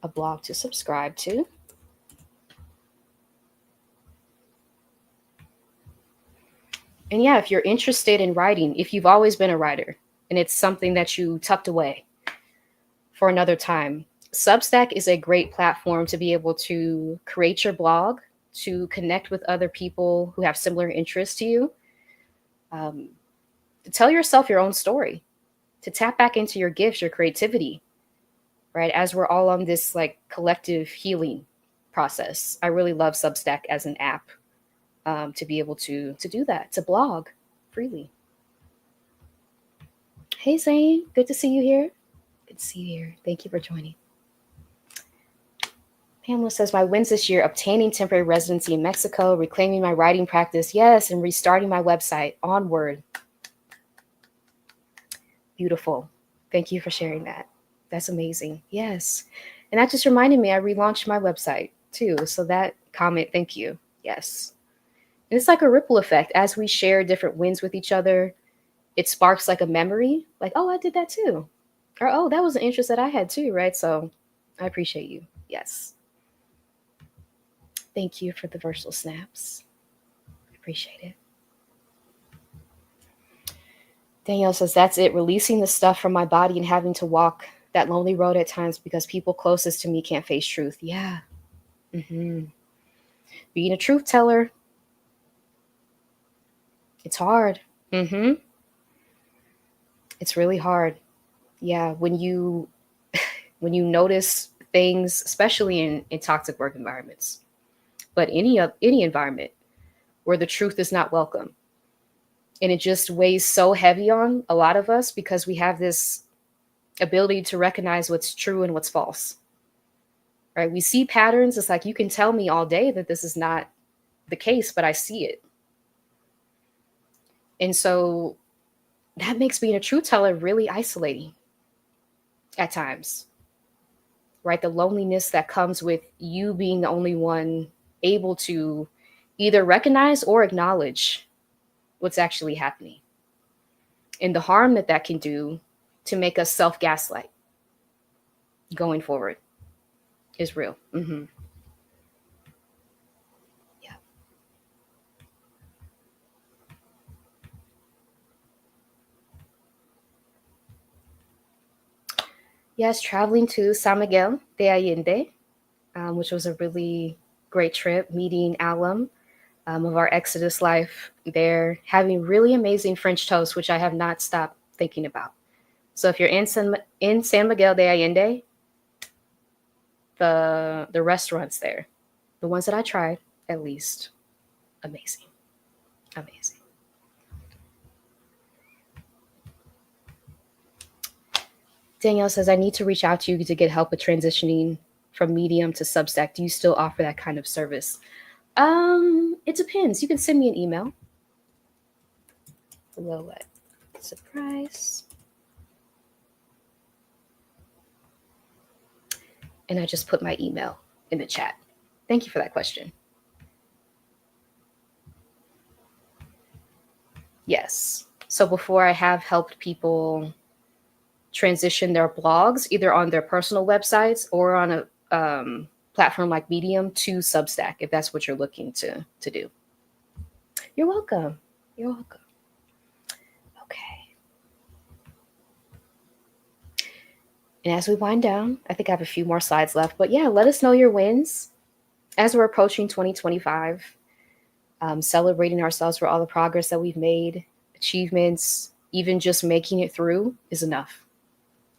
a blog to subscribe to. And yeah, if you're interested in writing, if you've always been a writer and it's something that you tucked away for another time, Substack is a great platform to be able to create your blog, to connect with other people who have similar interests to you, to tell yourself your own story, to tap back into your gifts, your creativity, right? As we're all on this like collective healing process. I really love Substack as an app, to be able to do that, to blog freely. Hey Zane, good to see you here. Good to see you here. Thank you for joining. Pamela says, my wins this year: obtaining temporary residency in Mexico, reclaiming my writing practice, yes, and restarting my website. Onward. Beautiful. Thank you for sharing that. That's amazing. Yes. And that just reminded me, I relaunched my website too. So that comment, thank you. Yes. And it's like a ripple effect. As we share different wins with each other, it sparks like a memory, like, oh, I did that too. Or, oh, that was an interest that I had too, right? So I appreciate you. Yes. Thank you for the virtual snaps. I appreciate it. Danielle says, that's it. Releasing the stuff from my body and having to walk that lonely road at times because people closest to me can't face truth. Yeah. Mm-hmm. Being a truth teller, it's hard. Mm-hmm. It's really hard. Yeah. When you notice things, especially in toxic work environments, but any environment where the truth is not welcome. And it just weighs so heavy on a lot of us because we have this ability to recognize what's true and what's false. Right? We see patterns. It's like you can tell me all day that this is not the case, but I see it. And so that makes being a truth teller really isolating at times. Right? The loneliness that comes with you being the only one able to either recognize or acknowledge what's actually happening, and the harm that that can do to make us self-gaslight going forward is real. Yeah. Yes, traveling to San Miguel de Allende, which was a really great trip, meeting Alum of our Exodus life there, having really amazing French toast, which I have not stopped thinking about. So if you're in San Miguel de Allende, the restaurants there, the ones that I tried, at least, amazing, amazing. Danielle says, I need to reach out to you to get help with transitioning from Medium to Substack. Do you still offer that kind of service? It depends. You can send me an email. Hello at Surprise. And I just put my email in the chat. Thank you for that question. Yes. So before, I have helped people transition their blogs either on their personal websites or on a platform like Medium to Substack, if that's what you're looking to do. You're welcome. You're welcome. Okay. And as we wind down, I think I have a few more slides left, but yeah, let us know your wins as we're approaching 2025. Celebrating ourselves for all the progress that we've made, achievements, even just making it through is enough.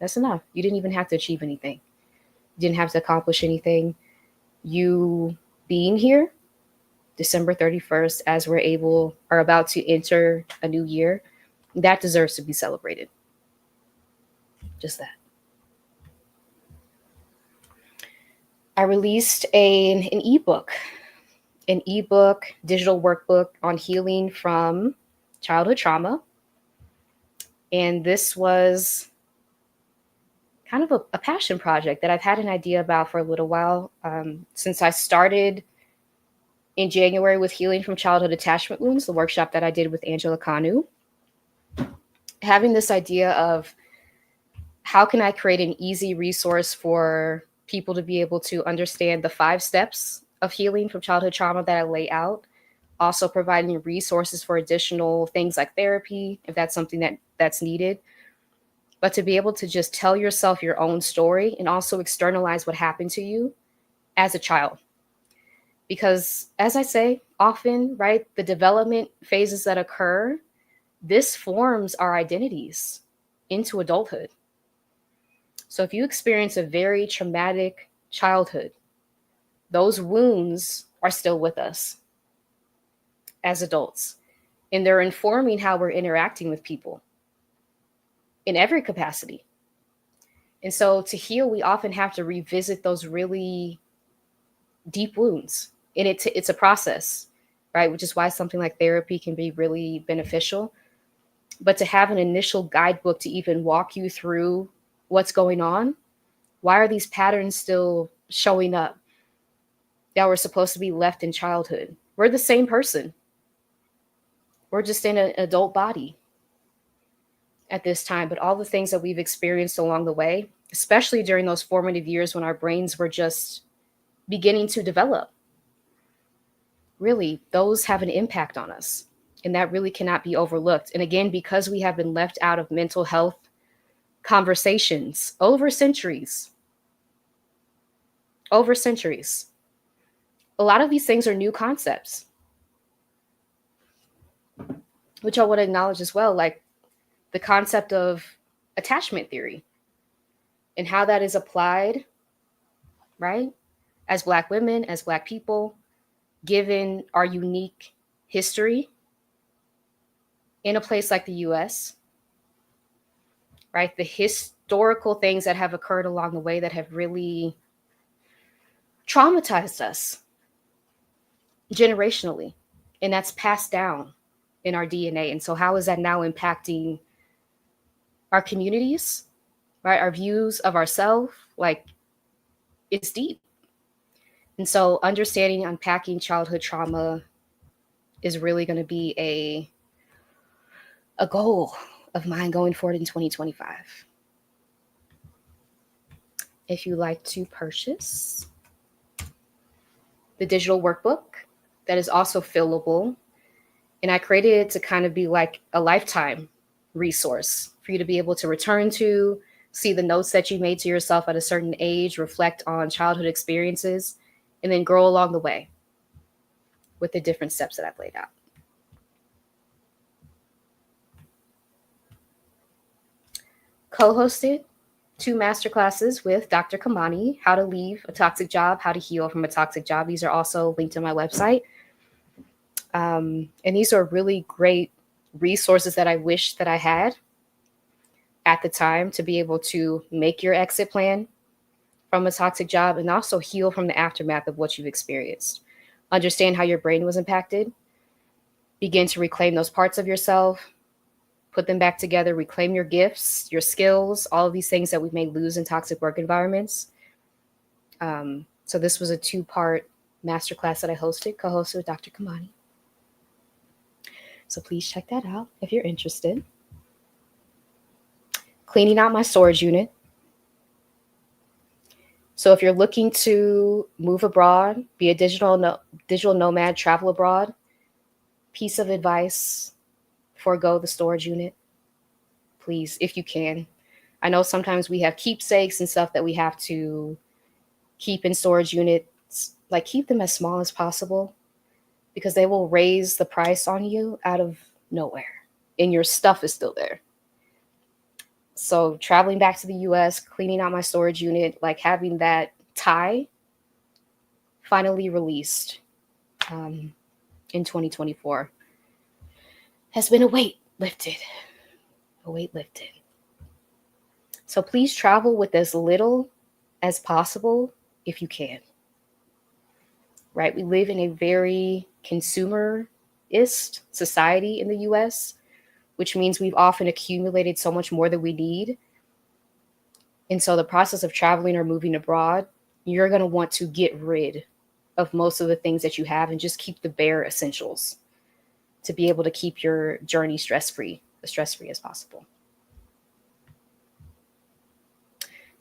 That's enough. You didn't even have to achieve anything. You didn't have to accomplish anything. You being here, December 31st, as are about to enter a new year, that deserves to be celebrated. Just that. I released an ebook digital workbook on healing from childhood trauma. And this was kind of a passion project that I've had an idea about for a little while. Since I started in January with Healing from Childhood Attachment Wounds, the workshop that I did with Angela Kanu, having this idea of how can I create an easy resource for people to be able to understand the 5 steps of healing from childhood trauma that I lay out, also providing resources for additional things like therapy, if that's something that's needed, but to be able to just tell yourself your own story and also externalize what happened to you as a child. Because as I say often, right, the development phases that occur, this forms our identities into adulthood. So if you experience a very traumatic childhood, those wounds are still with us as adults, and they're informing how we're interacting with people in every capacity. And so to heal, we often have to revisit those really deep wounds, and it's a process, right? Which is why something like therapy can be really beneficial. But to have an initial guidebook to even walk you through what's going on, why are these patterns still showing up that were supposed to be left in childhood? We're the same person. We're just in an adult body at this time, but all the things that we've experienced along the way, especially during those formative years when our brains were just beginning to develop, really, those have an impact on us. And that really cannot be overlooked. And again, because we have been left out of mental health conversations over centuries, a lot of these things are new concepts, which I want to acknowledge as well, like the concept of attachment theory and how that is applied right? As Black women, as Black people, given our unique history in a place like the US, right? The historical things that have occurred along the way that have really traumatized us generationally. And that's passed down in our DNA. And so, how is that now impacting our communities, right? Our views of ourselves? Like, it's deep. And so, understanding, unpacking childhood trauma is really going to be a goal of mine going forward in 2025. If you like to purchase the digital workbook that is also fillable, and I created it to kind of be like a lifetime resource for you to be able to return to, see the notes that you made to yourself at a certain age, reflect on childhood experiences, and then grow along the way with the different steps that I've laid out. Co-hosted 2 masterclasses with Dr. Kamani, how to leave a toxic job, how to heal from a toxic job. These are also linked to my website. And these are really great resources that I wish that I had at the time to be able to make your exit plan from a toxic job and also heal from the aftermath of what you've experienced. Understand how your brain was impacted, begin to reclaim those parts of yourself, put them back together, reclaim your gifts, your skills, all of these things that we may lose in toxic work environments. So this was a 2-part masterclass that I co-hosted with Dr. Kamani. So please check that out if you're interested. Cleaning out my storage unit. So if you're looking to move abroad, be a digital nomad, travel abroad, piece of advice, forego the storage unit, please, if you can. I know sometimes we have keepsakes and stuff that we have to keep in storage units. Like, keep them as small as possible because they will raise the price on you out of nowhere and your stuff is still there. So traveling back to the US, cleaning out my storage unit, like having that tie finally released in 2024 has been a weight lifted. So please travel with as little as possible if you can. Right? We live in a very consumerist society in the US, which means we've often accumulated so much more than we need. And so the process of traveling or moving abroad, you're going to want to get rid of most of the things that you have and just keep the bare essentials to be able to keep your journey stress-free, as stress-free as possible.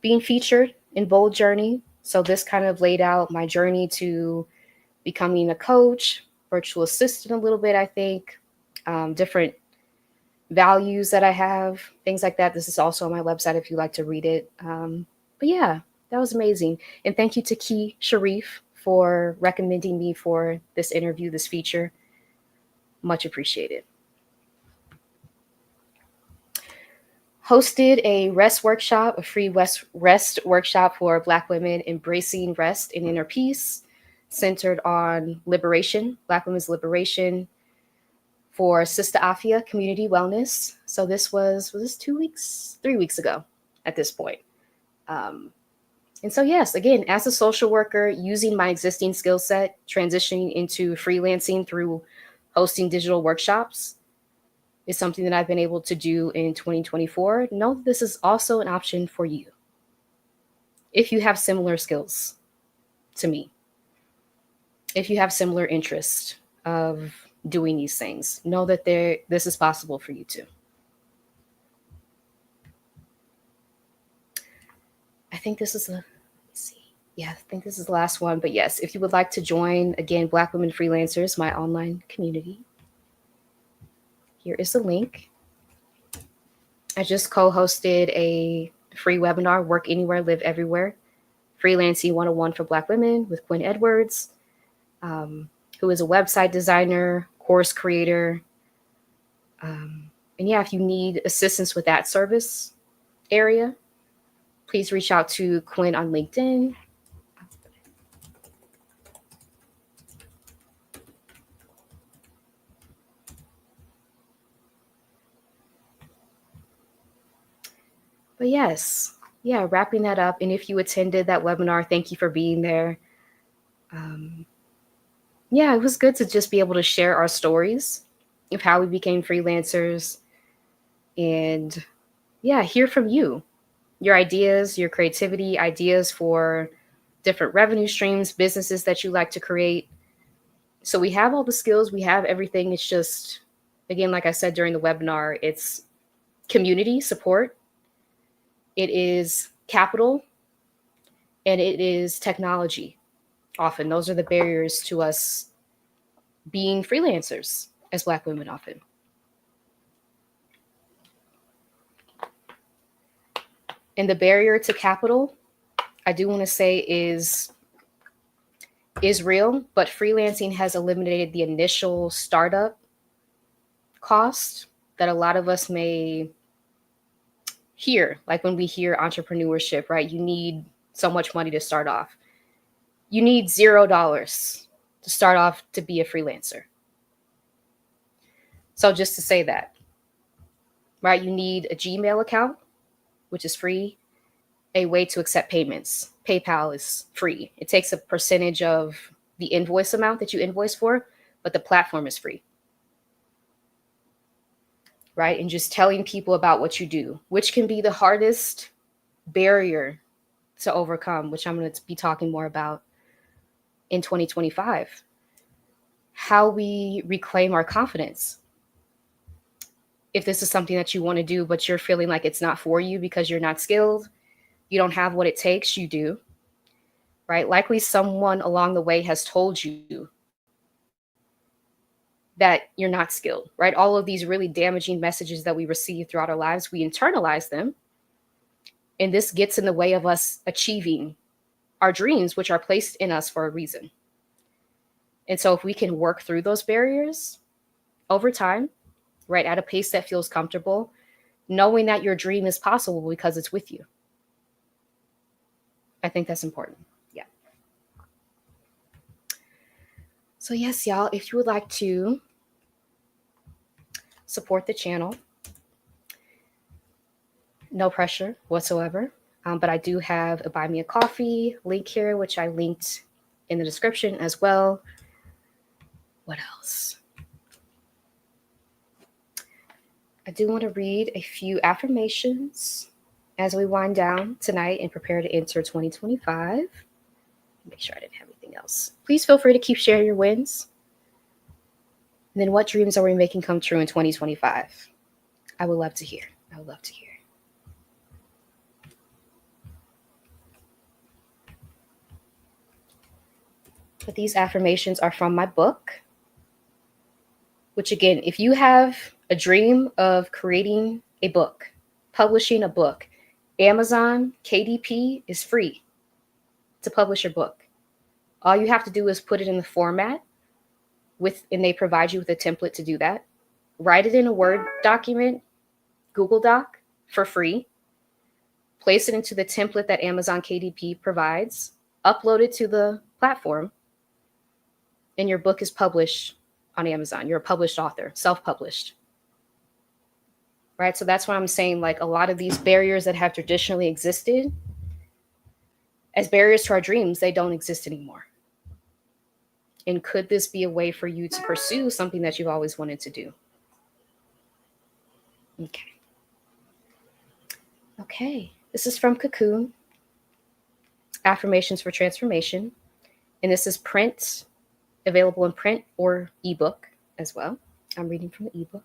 Being featured in Bold Journey. So this kind of laid out my journey to becoming a coach, virtual assistant a little bit, I think, different values that I have, things like that. This is also on my website if you'd like to read it. But yeah, that was amazing. And thank you to Key Sharif for recommending me for this interview, this feature. Much appreciated. Hosted a rest workshop, a free rest workshop for Black women embracing rest and inner peace, centered on liberation, Black women's liberation, for Sister Afia Community Wellness. So this was this 3 weeks ago at this point. And so, yes, again, as a social worker, using my existing skill set, transitioning into freelancing through hosting digital workshops is something that I've been able to do in 2024. Know that this is also an option for you if you have similar skills to me, if you have similar interest of doing these things. Know that this is possible for you too. I think this is the last one. But yes, if you would like to join, again, Black Women Freelancers, my online community, here is the link. I just co-hosted a free webinar, Work Anywhere, Live Everywhere, Freelancing 101 for Black Women with Quinn Edwards, who is a website designer, course creator. And yeah, if you need assistance with that service area, please reach out to Quinn on LinkedIn. But yes, yeah, wrapping that up. And if you attended that webinar, thank you for being there. Um, yeah, it was good to just be able to share our stories of how we became freelancers and yeah, hear from you, your ideas, your creativity, ideas for different revenue streams, businesses that you like to create. So we have all the skills, we have everything. It's just, again, like I said during the webinar, it's community support, it is capital, and it is technology. Often those are the barriers to us being freelancers as Black women often. And the barrier to capital, I do want to say is real, but freelancing has eliminated the initial startup cost that a lot of us may hear. Like when we hear entrepreneurship, right? You need so much money to start off. You need $0 to start off to be a freelancer. So just to say that, right? You need a Gmail account, which is free, a way to accept payments. PayPal is free. It takes a percentage of the invoice amount that you invoice for, but the platform is free. Right? And just telling people about what you do, which can be the hardest barrier to overcome, which I'm going to be talking more about in 2025. How we reclaim our confidence. If this is something that you want to do, but you're feeling like it's not for you because you're not skilled, you don't have what it takes, you do, right? Likely someone along the way has told you that you're not skilled, right? All of these really damaging messages that we receive throughout our lives, we internalize them. And this gets in the way of us achieving our dreams, which are placed in us for a reason. And so if we can work through those barriers over time, right, at a pace that feels comfortable, knowing that your dream is possible because it's with you. I think that's important. Yeah. So yes, y'all, if you would like to support the channel, no pressure whatsoever. But I do have a Buy Me a Coffee link here, which I linked in the description as well. What else? I do want to read a few affirmations as we wind down tonight and prepare to enter 2025. Make sure I didn't have anything else. Please feel free to keep sharing your wins. And then what dreams are we making come true in 2025? I would love to hear. I would love to hear. But these affirmations are from my book, which again, if you have a dream of creating a book, publishing a book, Amazon KDP is free to publish your book. All you have to do is put it in the format and they provide you with a template to do that. Write it in a Word document, Google Doc for free. Place it into the template that Amazon KDP provides, upload it to the platform, and your book is published on Amazon. You're a published author, self-published. Right? So that's why I'm saying, like, a lot of these barriers that have traditionally existed as barriers to our dreams, they don't exist anymore. And could this be a way for you to pursue something that you've always wanted to do? Okay. This is from Cocoon, Affirmations for Transformation. And this is print, available in print or ebook as well. I'm reading from the ebook.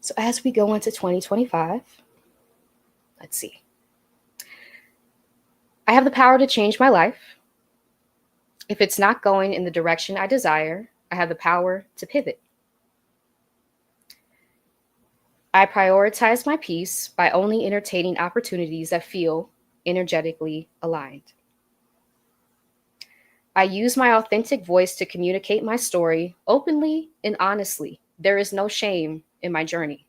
So as we go into 2025, let's see. I have the power to change my life. If it's not going in the direction I desire, I have the power to pivot. I prioritize my peace by only entertaining opportunities that feel energetically aligned. I use my authentic voice to communicate my story openly and honestly. There is no shame in my journey.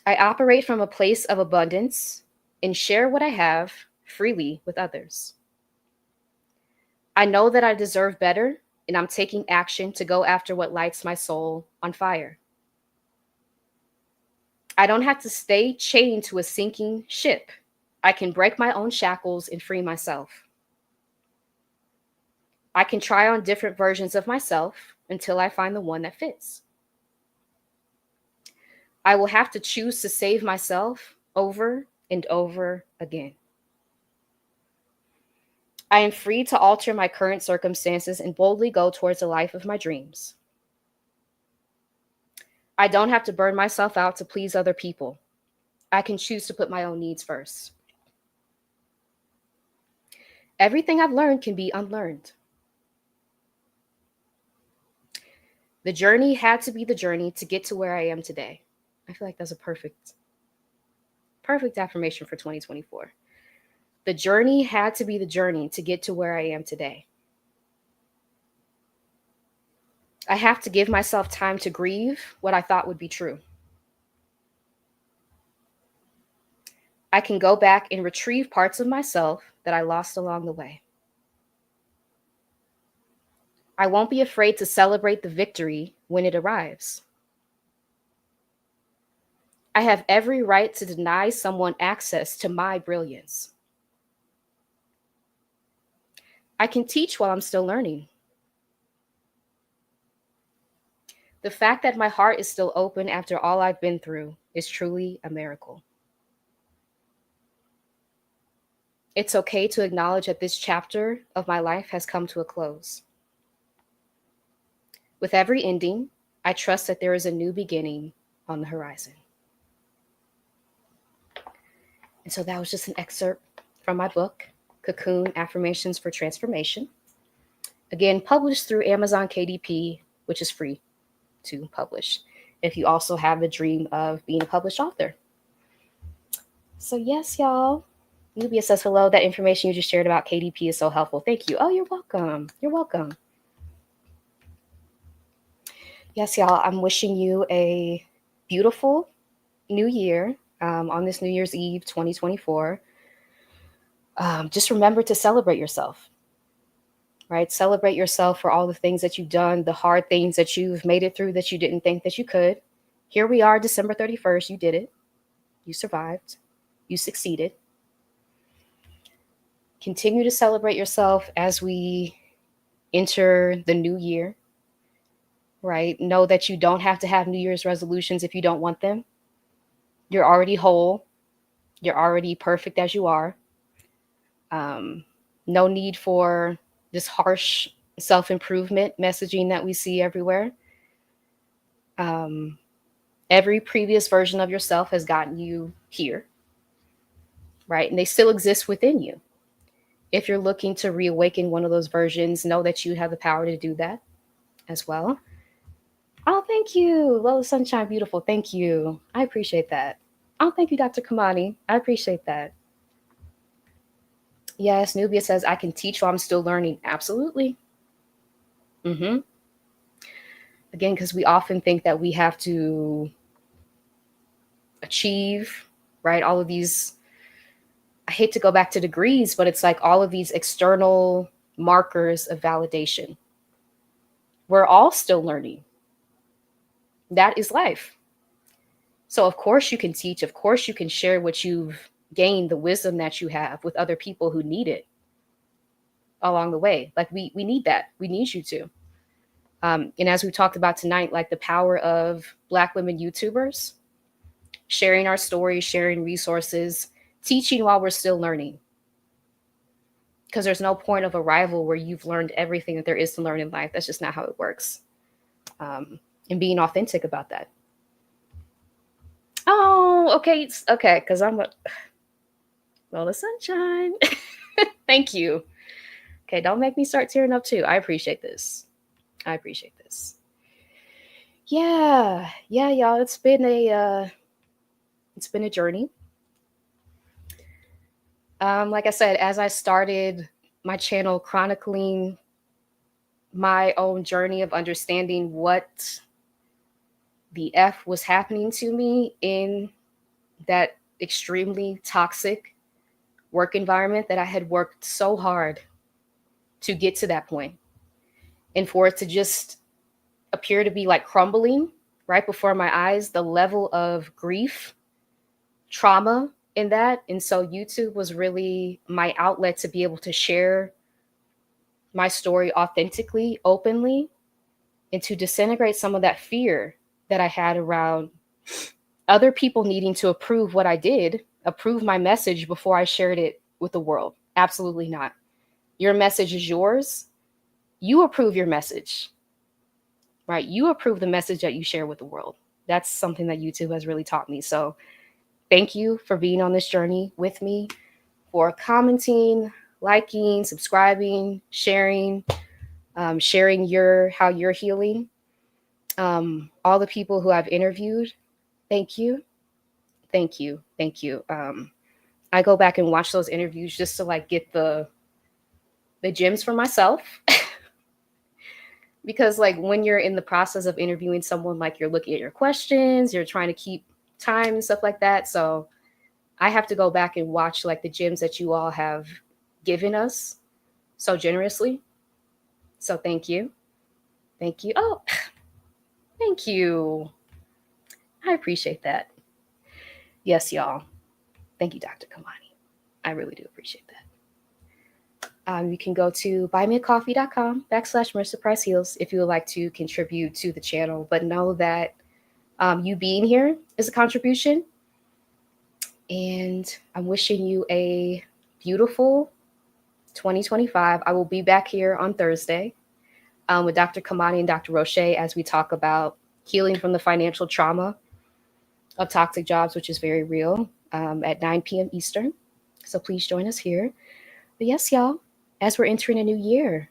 I operate from a place of abundance and share what I have freely with others. I know that I deserve better, and I'm taking action to go after what lights my soul on fire. I don't have to stay chained to a sinking ship. I can break my own shackles and free myself. I can try on different versions of myself until I find the one that fits. I will have to choose to save myself over and over again. I am free to alter my current circumstances and boldly go towards the life of my dreams. I don't have to burn myself out to please other people. I can choose to put my own needs first. Everything I've learned can be unlearned. The journey had to be the journey to get to where I am today. I feel like that's a perfect affirmation for 2024. The journey had to be the journey to get to where I am today. I have to give myself time to grieve what I thought would be true. I can go back and retrieve parts of myself that I lost along the way. I won't be afraid to celebrate the victory when it arrives. I have every right to deny someone access to my brilliance. I can teach while I'm still learning. The fact that my heart is still open after all I've been through is truly a miracle. It's okay to acknowledge that this chapter of my life has come to a close. With every ending, I trust that there is a new beginning on the horizon. And so that was just an excerpt from my book, Cocoon: Affirmations for Transformation. Again, published through Amazon KDP, which is free to publish if you also have the dream of being a published author. So yes, y'all. Nubia says hello. That information you just shared about KDP is so helpful. Thank you. Oh, you're welcome. You're welcome. Yes, y'all. I'm wishing you a beautiful new year on this New Year's Eve 2024. Just remember to celebrate yourself, right? Celebrate yourself for all the things that you've done, the hard things that you've made it through that you didn't think that you could. Here we are, December 31st. You did it. You survived. You succeeded. Continue to celebrate yourself as we enter the new year, right? Know that you don't have to have New Year's resolutions if you don't want them. You're already whole. You're already perfect as you are. No need for this harsh self-improvement messaging that we see everywhere. Every previous version of yourself has gotten you here, right? And they still exist within you. If you're looking to reawaken one of those versions, know that you have the power to do that as well. Oh, thank you. Lola Sunshine, beautiful. Thank you. I appreciate that. Oh, thank you, Dr. Kamani. I appreciate that. Yes, Nubia says, I can teach while I'm still learning. Absolutely. Again, because we often think that we have to achieve, right? All of these, I hate to go back to degrees, but it's like all of these external markers of validation. We're all still learning. That is life. So of course you can teach, of course you can share what you've gained, the wisdom that you have with other people who need it along the way. Like we need that. We need you to. And as we talked about tonight, like the power of Black women YouTubers, sharing our stories, sharing resources, teaching while we're still learning. Because there's no point of arrival where you've learned everything that there is to learn in life. That's just not how it works. And being authentic about that. Oh, okay. Okay, because I'm Lola Sunshine. Thank you. Okay, don't make me start tearing up too. I appreciate this. Yeah, y'all. It's been a journey. Like I said, as I started my channel chronicling my own journey of understanding what the F was happening to me in that extremely toxic work environment that I had worked so hard to get to that point, and for it to just appear to be like crumbling right before my eyes, the level of grief, trauma in that. And so YouTube was really my outlet to be able to share my story authentically, openly, and to disintegrate some of that fear that I had around other people needing to approve what I did, approve my message before I shared it with the world. Absolutely not. Your message is yours. You approve your message, right? You approve the message that you share with the world. That's something that YouTube has really taught me. So thank you for being on this journey with me, for commenting, liking, subscribing, sharing, sharing how you're healing. All the people who I've interviewed, thank you, thank you, thank you. I go back and watch those interviews just to like get the gems for myself. Because like when you're in the process of interviewing someone, like you're looking at your questions, you're trying to keep time and stuff like that. So I have to go back and watch like the gems that you all have given us so generously. So thank you. Thank you. Oh, thank you. I appreciate that. Yes, y'all. Thank you, Dr. Kamani. I really do appreciate that. You can go to buymeacoffee.com/Marissa Price Heals if you would like to contribute to the channel. But know that you being here is a contribution. And I'm wishing you a beautiful 2025. I will be back here on Thursday with Dr. Kamani and Dr. Roche as we talk about healing from the financial trauma of toxic jobs, which is very real, at 9 p.m. Eastern. So please join us here. But yes, y'all, as we're entering a new year,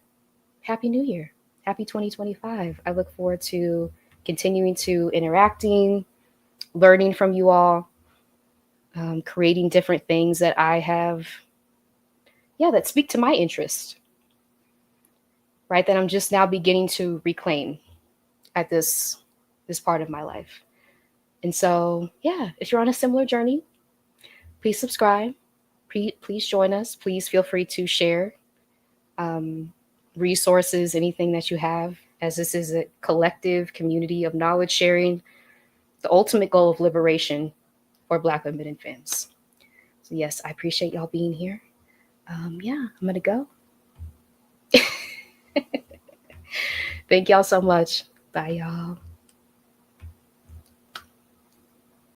Happy New Year. Happy 2025. I look forward to continuing to interacting, learning from you all, creating different things that I have, that speak to my interest, right? That I'm just now beginning to reclaim at this part of my life. And so, if you're on a similar journey, please subscribe. Please join us. Please feel free to share resources, anything that you have, as this is a collective community of knowledge sharing, the ultimate goal of liberation for Black women and femmes. So yes, I appreciate y'all being here. I'm going to go. Thank y'all so much. Bye, y'all.